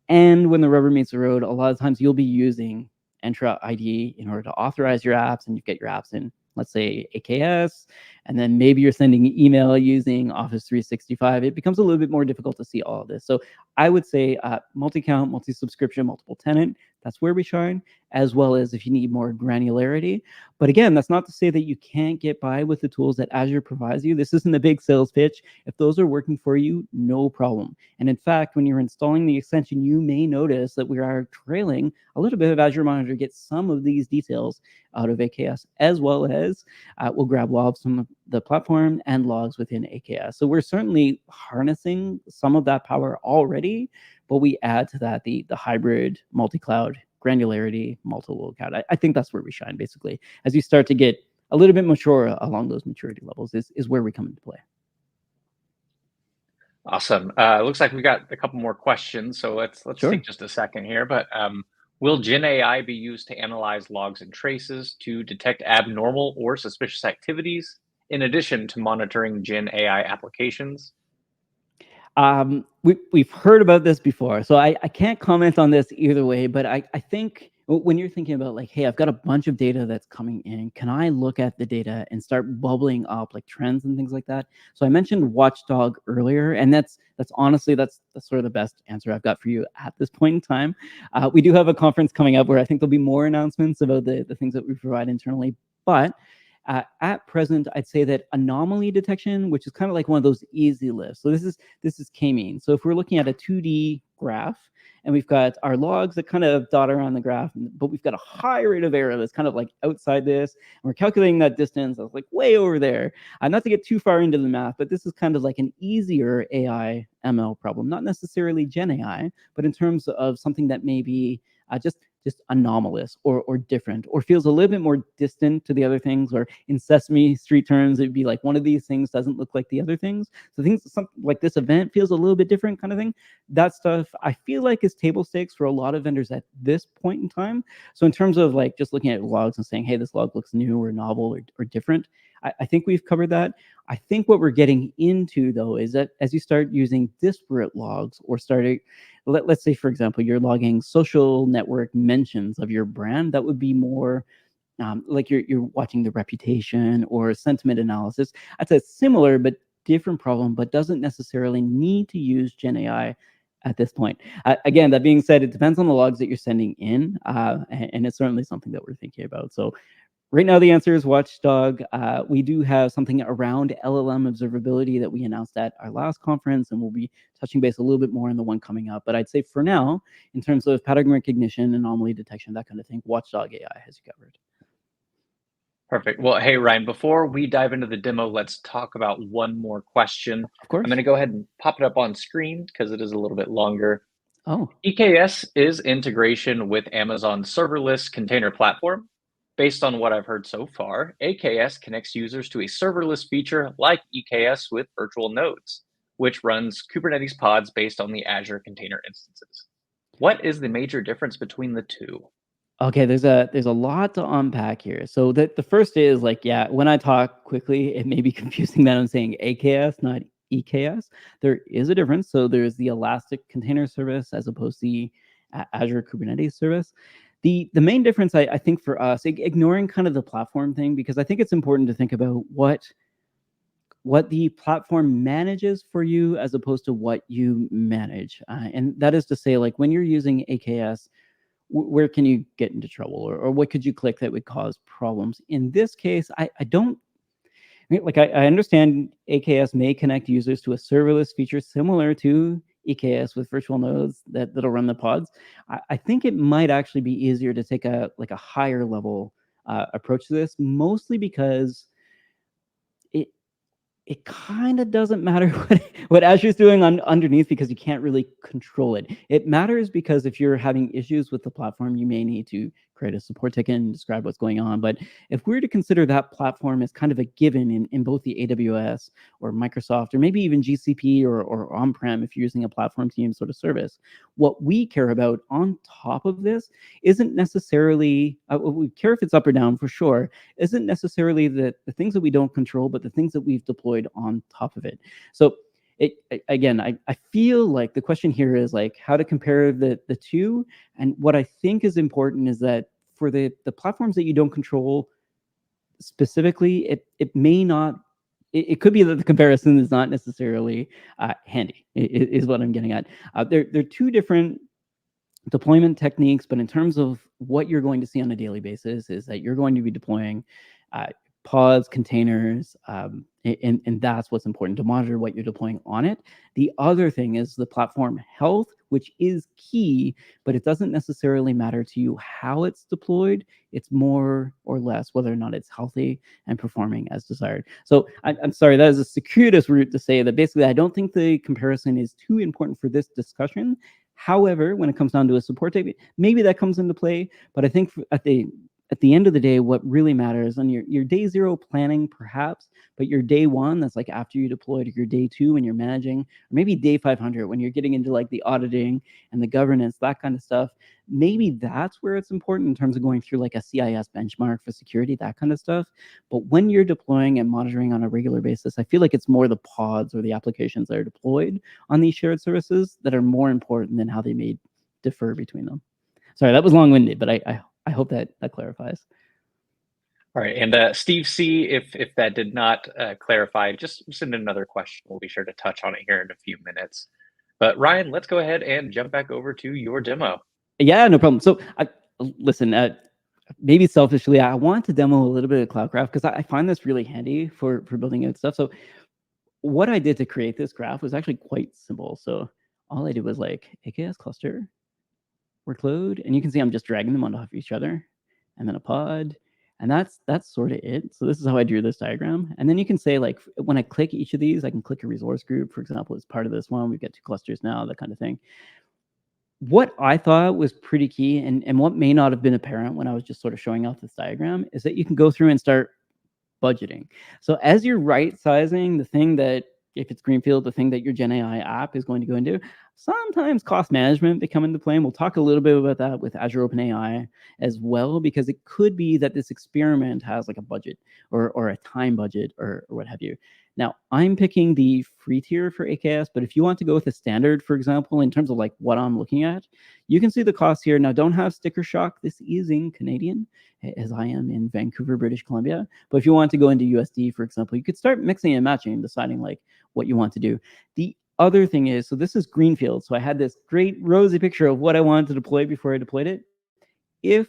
And when the rubber meets the road, a lot of times you'll be using Entra ID in order to authorize your apps, and you get your apps in, let's say, AKS, and then maybe you're sending email using Office 365. It becomes a little bit more difficult to see all of this. So I would say multi-count, multi-subscription, multiple tenant, that's where we shine, as well as if you need more granularity. But again, that's not to say that you can't get by with the tools that Azure provides you. This isn't a big sales pitch. If those are working for you, no problem. And in fact, when you're installing the extension, you may notice that we are trailing a little bit of Azure Monitor to get some of these details out of AKS, as well as we'll grab logs from the platform and logs within AKS. So we're certainly harnessing some of that power already, but we add to that the hybrid multi-cloud granularity, multiple cloud. I think that's where we shine, basically. As you start to get a little bit mature along those maturity levels is where we come into play. Awesome. Looks like we got a couple more questions, so let's Sure. take just a second here. But will Gen AI be used to analyze logs and traces to detect abnormal or suspicious activities, in addition to monitoring Gen AI applications? We've heard about this before, so I can't comment on this either way, but I think when you're thinking about like, hey, I've got a bunch of data that's coming in, can I look at the data and start bubbling up like trends and things like that? So I mentioned Watchdog earlier, and that's honestly that's sort of the best answer I've got for you at this point in time. We do have a conference coming up where I think there'll be more announcements about the things that we provide internally, but at present, I'd say that anomaly detection, which is kind of like one of those easy lifts. So this is k-mean. So if we're looking at a 2D graph and we've got our logs that kind of dot around the graph, but we've got a high rate of error that's kind of like outside this, and we're calculating that distance that's like way over there. Not to get too far into the math, but this is kind of like an easier AI ML problem, not necessarily Gen AI, but in terms of something that may be just anomalous or different or feels a little bit more distant to the other things, or in Sesame Street terms, it'd be like one of these things doesn't look like the other things. So things something like this event feels a little bit different kind of thing. That stuff I feel like is table stakes for a lot of vendors at this point in time. So in terms of like just looking at logs and saying, hey, this log looks new or novel or different, I think we've covered that. I think what we're getting into though is that as you start using disparate logs or starting, let's say, for example, you're logging social network mentions of your brand, that would be more like you're watching the reputation or sentiment analysis. That's a similar but different problem, but doesn't necessarily need to use Gen AI at this point. Again, that being said, it depends on the logs that you're sending in, and it's certainly something that we're thinking about. So right now, the answer is Watchdog. We do have something around LLM observability that we announced at our last conference, and we'll be touching base a little bit more in the one coming up. But I'd say for now, in terms of pattern recognition, anomaly detection, that kind of thing, Watchdog AI has you covered. Perfect. Well, hey, Ryan, before we dive into the demo, let's talk about one more question. Of I'm going course. to go ahead and pop it up on screen because it is a little bit longer. Oh, EKS is integration with Amazon's serverless container platform. Based on what I've heard so far, AKS connects users to a serverless feature like EKS with virtual nodes, which runs Kubernetes pods based on the Azure container instances. What is the major difference between the two? okay. There's a lot to unpack here. So the first is like, yeah, when I talk quickly, it may be confusing that I'm saying AKS, not EKS. There is a difference. So there's the Elastic Container Service as opposed to the Azure Kubernetes Service. The main difference, I think, for us, ignoring kind of the platform thing, because I think it's important to think about what the platform manages for you as opposed to what you manage. And that is to say, like when you're using AKS, where can you get into trouble, or what could you click that would cause problems? In this case, I don't like, I understand AKS may connect users to a serverless feature similar to EKS with virtual nodes that'll run the pods. I think it might actually be easier to take a higher level approach to this, mostly because it it kind of doesn't matter what Azure's doing underneath, because you can't really control it. It matters because if you're having issues with the platform, you may need to create a support ticket and describe what's going on. But if we're to consider that platform as kind of a given in both the AWS or Microsoft, or maybe even GCP or on-prem, if you're using a platform team sort of service, what we care about on top of this isn't necessarily, we care if it's up or down for sure, isn't necessarily the things that we don't control, but the things that we've deployed on top of it. So again, I feel like the question here is like how to compare the two. And what I think is important is that for the platforms that you don't control specifically, it may not, it could be that the comparison is not necessarily handy, is what I'm getting at. They're two different deployment techniques, but in terms of what you're going to see on a daily basis is that you're going to be deploying uh, pods, containers, and that's what's important to monitor what you're deploying on it. The other thing is the platform health, which is key, but it doesn't necessarily matter to you how it's deployed. It's more or less whether or not it's healthy and performing as desired. So I'm sorry, that is a circuitous route to say that basically I don't think the comparison is too important for this discussion. However, when it comes down to a support ticket, maybe that comes into play. But I think at the end of the day, what really matters on your day zero planning, perhaps, but your day one, that's like after you deployed, your day two when you're managing, or maybe day 500 when you're getting into like the auditing and the governance, that kind of stuff. Maybe that's where it's important in terms of going through like a CIS benchmark for security, that kind of stuff. But when you're deploying and monitoring on a regular basis, I feel like it's more the pods or the applications that are deployed on these shared services that are more important than how they may differ between them. Sorry, that was long-winded, but I hope that clarifies. All right, and Steve C, if that did not clarify, just send in another question. We'll be sure to touch on it here in a few minutes. But Ryan, let's go ahead and jump back over to your demo. Yeah, no problem. So listen, maybe selfishly, I want to demo a little bit of Cloudcraft because I find this really handy for building out stuff. So what I did to create this graph was actually quite simple. So all I did was like AKS cluster, workload, and you can see I'm just dragging them on top of each other, and then a pod, and that's sort of it. So this is how I drew this diagram. And then you can say like when I click each of these, I can click a resource group, for example, as part of this one. We've got 2 clusters now, that kind of thing. What I thought was pretty key, and what may not have been apparent when I was just sort of showing off this diagram, is that you can go through and start budgeting. So as you're right sizing the thing that, if it's greenfield, the thing that your Gen AI app is going to go into, sometimes cost management may come into play. And we'll talk a little bit about that with Azure OpenAI as well, because it could be that this experiment has like a budget or a time budget or what have you. Now, I'm picking the free tier for AKS, but if you want to go with a standard, for example, in terms of like what I'm looking at, you can see the cost here. Now, don't have sticker shock. This is in Canadian, as I am in Vancouver, British Columbia. But if you want to go into USD, for example, you could start mixing and matching and deciding like what you want to do. The other thing is, so this is greenfield. So I had this great rosy picture of what I wanted to deploy before I deployed it. If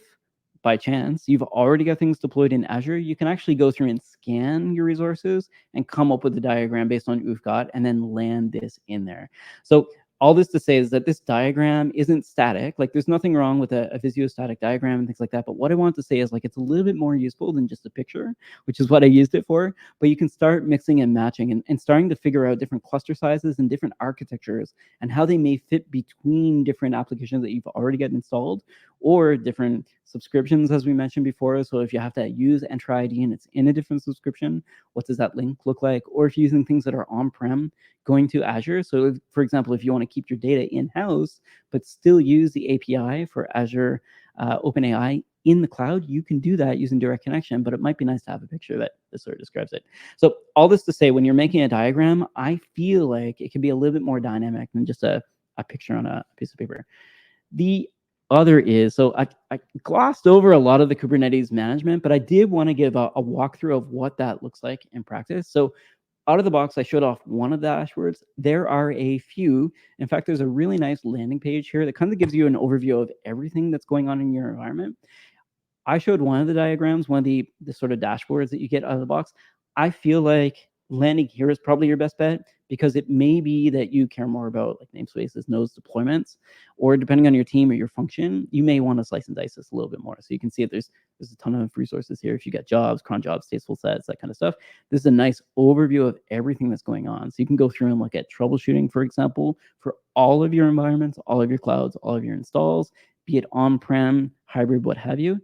by chance you've already got things deployed in Azure, you can actually go through and scan your resources and come up with a diagram based on what you've got and then land this in there. So all this to say is that this diagram isn't static. Like there's nothing wrong with a visio-static diagram and things like that. But what I want to say is like it's a little bit more useful than just a picture, which is what I used it for. But you can start mixing and matching and starting to figure out different cluster sizes and different architectures and how they may fit between different applications that you've already got installed or different subscriptions, as we mentioned before. So if you have to use Entra ID and it's in a different subscription, what does that link look like? Or if you're using things that are on-prem, going to Azure. So if, for example, if you want to keep your data in-house, but still use the API for Azure OpenAI in the cloud, you can do that using direct connection, but it might be nice to have a picture that sort of describes it. So all this to say, when you're making a diagram, I feel like it can be a little bit more dynamic than just a picture on a piece of paper. The other is, so I glossed over a lot of the Kubernetes management, but I did want to give a walkthrough of what that looks like in practice. So out of the box, I showed off one of the dashboards. There are a few. In fact, there's a really nice landing page here that kind of gives you an overview of everything that's going on in your environment. I showed one of the diagrams, one of the sort of dashboards that you get out of the box. I feel like landing here is probably your best bet because it may be that you care more about like namespaces, nodes, deployments, or depending on your team or your function, you may want to slice and dice this a little bit more. So you can see that there's a ton of resources here. If you got jobs, cron jobs, stateful sets, that kind of stuff, this is a nice overview of everything that's going on. So you can go through and look at troubleshooting, for example, for all of your environments, all of your clouds, all of your installs, be it on-prem, hybrid, what have you.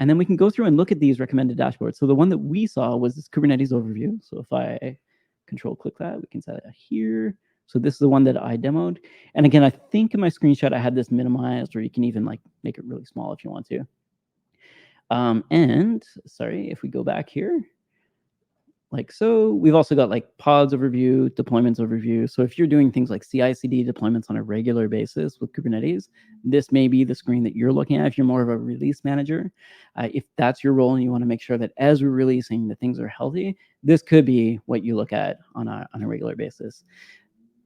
And then we can go through and look at these recommended dashboards. So the one that we saw was this Kubernetes overview. So if I control click that, we can set it here. So this is the one that I demoed. And again, I think in my screenshot, I had this minimized, or you can even like make it really small if you want to. And sorry, if we go back here, like so, we've also got like pods overview, deployments overview. So if you're doing things like CI/CD deployments on a regular basis with Kubernetes, this may be the screen that you're looking at if you're more of a release manager. If that's your role and you want to make sure that as we're releasing, the things are healthy, this could be what you look at on a regular basis.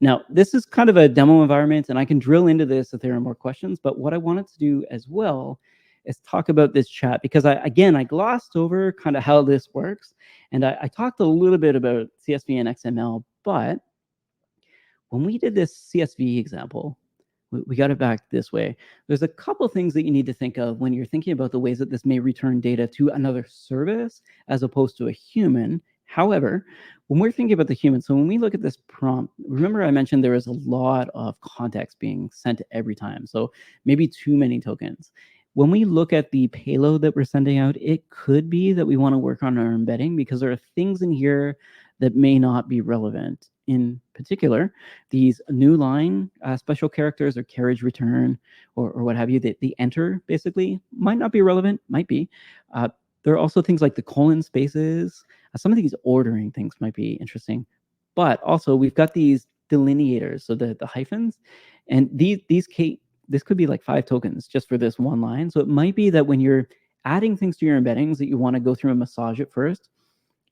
Now, this is kind of a demo environment, and I can drill into this if there are more questions. But what I wanted to do as well is talk about this chat because I glossed over kind of how this works. And I talked a little bit about CSV and XML, but when we did this CSV example, we got it back this way. There's a couple things that you need to think of when you're thinking about the ways that this may return data to another service as opposed to a human. However, when we're thinking about the human, so when we look at this prompt, remember I mentioned there is a lot of context being sent every time. So maybe too many tokens. When we look at the payload that we're sending out, it could be that we want to work on our embedding because there are things in here that may not be relevant. In particular, these new line special characters or carriage return or what have you, the enter basically might not be relevant, might be. There are also things like the colon spaces. Some of these ordering things might be interesting. But also we've got these delineators, so the hyphens, and this could be like 5 tokens just for this one line. So it might be that when you're adding things to your embeddings that you want to go through and massage it first.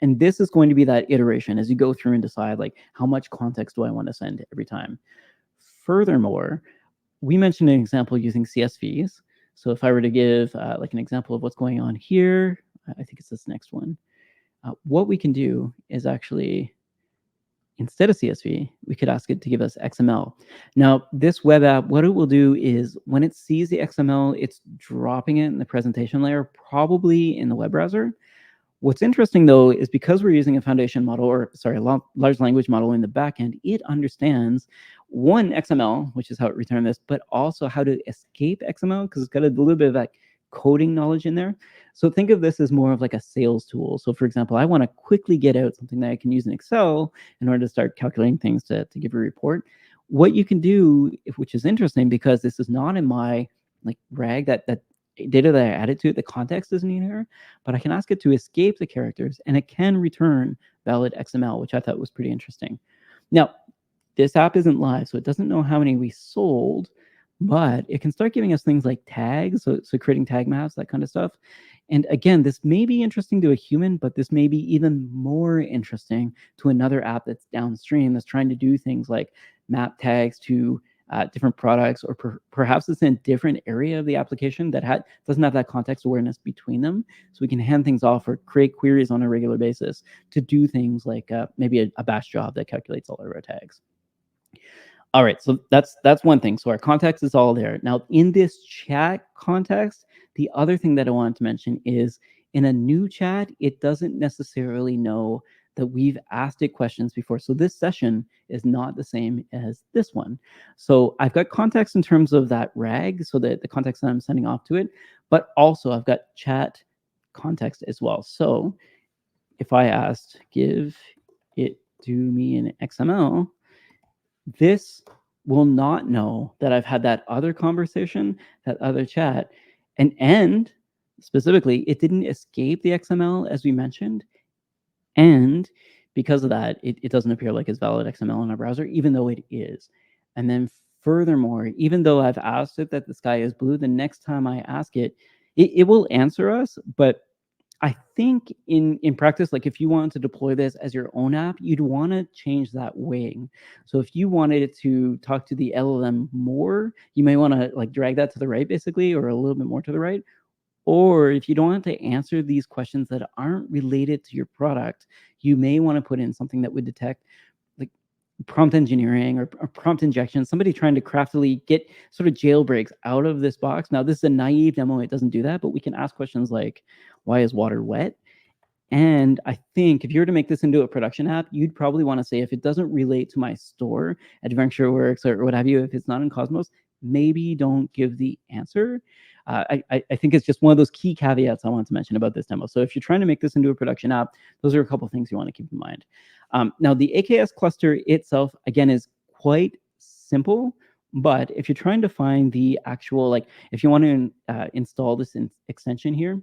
And this is going to be that iteration as you go through and decide like how much context do I want to send every time. Furthermore, we mentioned an example using CSVs. So if I were to give like an example of what's going on here, I think it's this next one. What we can do is actually, instead of CSV, we could ask it to give us XML. Now, this web app, what it will do is when it sees the XML, it's dropping it in the presentation layer, probably in the web browser. What's interesting, though, is because we're using a foundation model, or sorry, a large language model in the backend, it understands one, XML, which is how it returned this, but also how to escape XML because it's got a little bit of that coding knowledge in there. So think of this as more of like a sales tool. So for example, I want to quickly get out something that I can use in Excel in order to start calculating things to give a report. What you can do, which is interesting because this is not in my like RAG, that data that I added to it, the context isn't in here, but I can ask it to escape the characters and it can return valid XML, which I thought was pretty interesting. Now, this app isn't live, so it doesn't know how many we sold, but it can start giving us things like tags, so creating tag maps, that kind of stuff. And again, this may be interesting to a human, but this may be even more interesting to another app that's downstream that's trying to do things like map tags to different products, or perhaps it's in a different area of the application that doesn't have that context awareness between them. So we can hand things off or create queries on a regular basis to do things like maybe a bash job that calculates all of our tags. All right, so that's one thing. So our context is all there. Now in this chat context, the other thing that I wanted to mention is in a new chat, it doesn't necessarily know that we've asked it questions before. So this session is not the same as this one. So I've got context in terms of that RAG, so that the context that I'm sending off to it, but also I've got chat context as well. So if I asked, give it to me in XML, this will not know that I've had that other conversation, that other chat, and specifically, it didn't escape the XML as we mentioned, and because of that, it doesn't appear like it's valid XML in our browser, even though it is. And then furthermore, even though I've asked it that the sky is blue, the next time I ask it, it will answer us, but I think in practice, like if you wanted to deploy this as your own app, you'd want to change that weighting. So if you wanted it to talk to the LLM more, you may want to like drag that to the right, basically, or a little bit more to the right. Or if you don't want to answer these questions that aren't related to your product, you may want to put in something that would detect like prompt engineering or prompt injection, somebody trying to craftily get sort of jailbreaks out of this box. Now, this is a naive demo. It doesn't do that, but we can ask questions like, why is water wet? And I think if you were to make this into a production app, you'd probably want to say, if it doesn't relate to my store, AdventureWorks or what have you, if it's not in Cosmos, maybe don't give the answer. I think it's just one of those key caveats I want to mention about this demo. So if you're trying to make this into a production app, those are a couple of things you want to keep in mind. Now, the AKS cluster itself, again, is quite simple. But if you're trying to find the actual, like, if you want to install this extension here,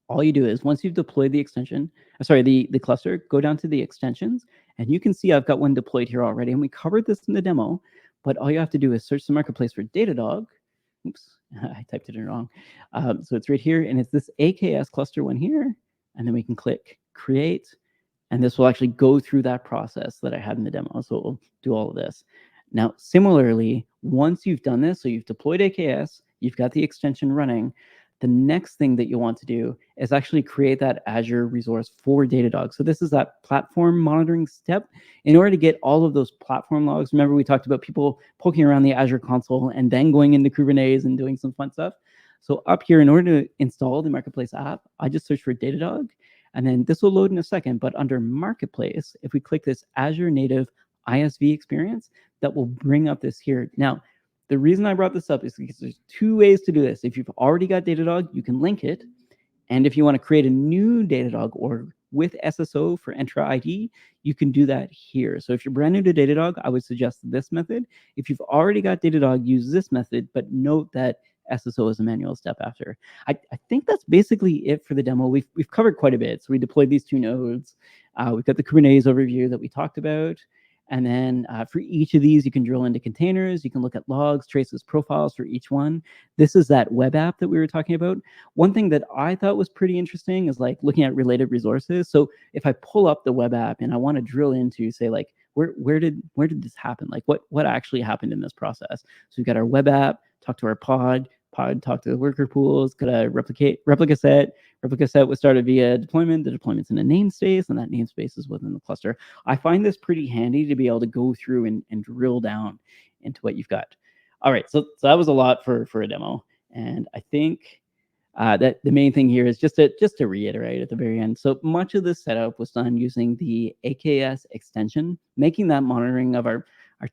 all you do is once you've deployed the extension, sorry, the cluster, go down to the extensions, and you can see I've got one deployed here already. And we covered this in the demo, but all you have to do is search the marketplace for Datadog. Oops, I typed it in wrong. So it's right here, and it's this AKS cluster one here, and then we can click create, and this will actually go through that process that I had in the demo. So it will do all of this. Now, similarly, once you've done this, so you've deployed AKS, you've got the extension running, the next thing that you want to do is actually create that Azure resource for Datadog. So this is that platform monitoring step. In order to get all of those platform logs, remember we talked about people poking around the Azure console and then going into Kubernetes and doing some fun stuff. So up here, in order to install the Marketplace app, I just search for Datadog, and then this will load in a second. But under Marketplace, if we click this Azure native ISV experience, that will bring up this here. Now, the reason I brought this up is because there's two ways to do this. If you've already got Datadog, you can link it. And if you want to create a new Datadog org with SSO for Entra ID, you can do that here. So if you're brand new to Datadog, I would suggest this method. If you've already got Datadog, use this method, but note that SSO is a manual step after. I think that's basically it for the demo. We've covered quite a bit. So we deployed these two nodes. We've got the Kubernetes overview that we talked about. And then for each of these, you can drill into containers. You can look at logs, traces, profiles for each one. This is that web app that we were talking about. One thing that I thought was pretty interesting is like looking at related resources. So if I pull up the web app and I want to drill into, say, like, where did this happen? Like what actually happened in this process? So we've got our web app, talk to our pod, talk to the worker pools, got a replica set. Replica set was started via deployment. The deployment's in a namespace, and that namespace is within the cluster. I find this pretty handy to be able to go through and drill down into what you've got. All right, so that was a lot for a demo, and I think that the main thing here is just to reiterate at the very end. So much of this setup was done using the AKS extension, making that monitoring of our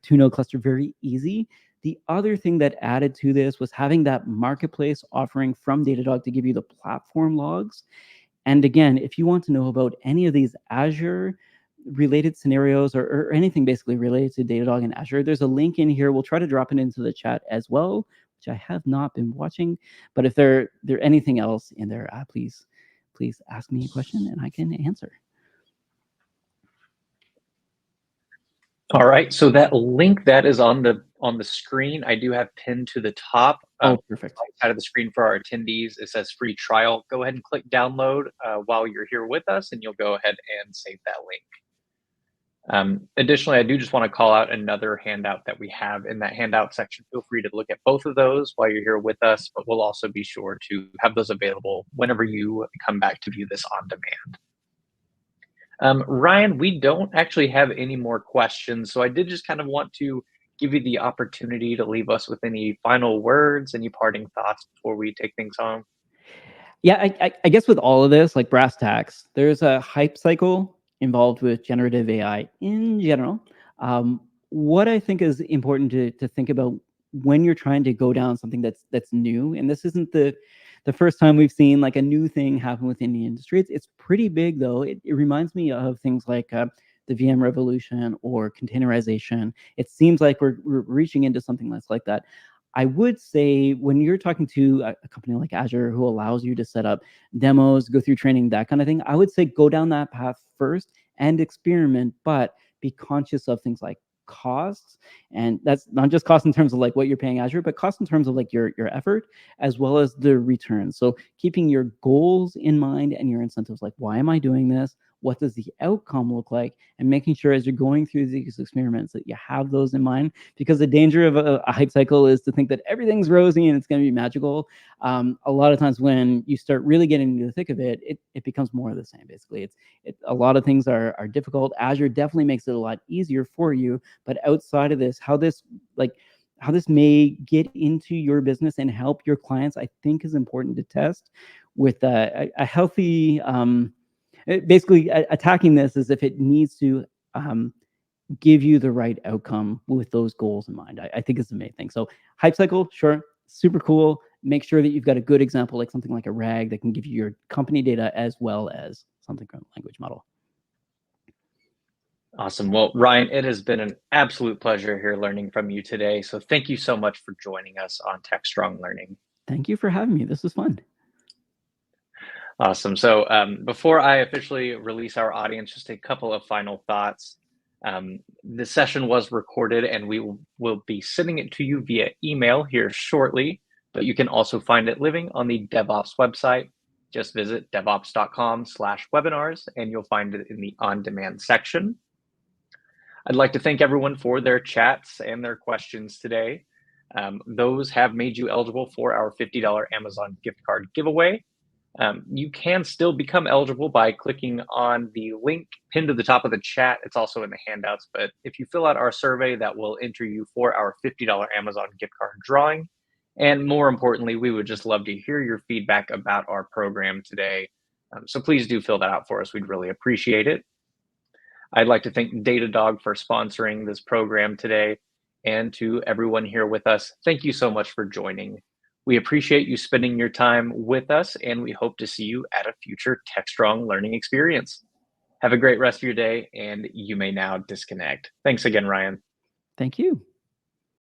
two-node cluster very easy. The other thing that added to this was having that marketplace offering from Datadog to give you the platform logs. And again, if you want to know about any of these Azure related scenarios or anything basically related to Datadog and Azure, there's a link in here. We'll try to drop it into the chat as well, which I have not been watching. But if there anything else in there, please ask me a question and I can answer. All right, so that link that is on the screen, I do have pinned to the top. Oh, perfect. Right side of the screen for our attendees, it says free trial. Go ahead and click download while you're here with us, and you'll go ahead and save that link. Additionally, I do just want to call out another handout that we have in that handout section. Feel free to look at both of those while you're here with us, but we'll also be sure to have those available whenever you come back to view this on demand. Ryan, we don't actually have any more questions, so I did just kind of want to give you the opportunity to leave us with any final words, any parting thoughts before we take things home. Yeah, I guess with all of this, like brass tacks, there's a hype cycle involved with generative AI in general. What I think is important to think about when you're trying to go down something that's new, and this isn't the first time we've seen like a new thing happen within the industry. It's pretty big though. It reminds me of things like the VM revolution or containerization. It seems like we're reaching into something that's like that. I would say when you're talking to a company like Azure who allows you to set up demos, go through training, that kind of thing, I would say go down that path first and experiment, but be conscious of things like costs. And that's not just cost in terms of like what you're paying Azure, but cost in terms of like your effort as well as the return. So keeping your goals in mind and your incentives, like why am I doing this? What does the outcome look like? And making sure as you're going through these experiments that you have those in mind, because the danger of a hype cycle is to think that everything's rosy and it's going to be magical. A lot of times when you start really getting into the thick of it, it becomes more of the same. Basically, a lot of things are difficult. Azure definitely makes it a lot easier for you, but outside of this, how this may get into your business and help your clients, I think is important to test with a healthy. Basically, attacking this as if it needs to give you the right outcome with those goals in mind. I think is the main thing. So hype cycle, sure, super cool. Make sure that you've got a good example, like something like a RAG that can give you your company data as well as something from a language model. Awesome. Well, Ryan, it has been an absolute pleasure here learning from you today. So thank you so much for joining us on Techstrong Learning. Thank you for having me. This was fun. Awesome. So before I officially release our audience, just a couple of final thoughts. The session was recorded and we will be sending it to you via email here shortly, but you can also find it living on the DevOps website. Just visit devops.com/webinars and you'll find it in the on-demand section. I'd like to thank everyone for their chats and their questions today. Those have made you eligible for our $50 Amazon gift card giveaway. You can still become eligible by clicking on the link pinned to the top of the chat. It's also in the handouts, but if you fill out our survey, that will enter you for our $50 Amazon gift card drawing. And more importantly, we would just love to hear your feedback about our program today. So please do fill that out for us. We'd really appreciate it. I'd like to thank Datadog for sponsoring this program today. And to everyone here with us, thank you so much for joining. We appreciate you spending your time with us, and we hope to see you at a future Techstrong Learning Experience. Have a great rest of your day, and you may now disconnect. Thanks again, Ryan. Thank you.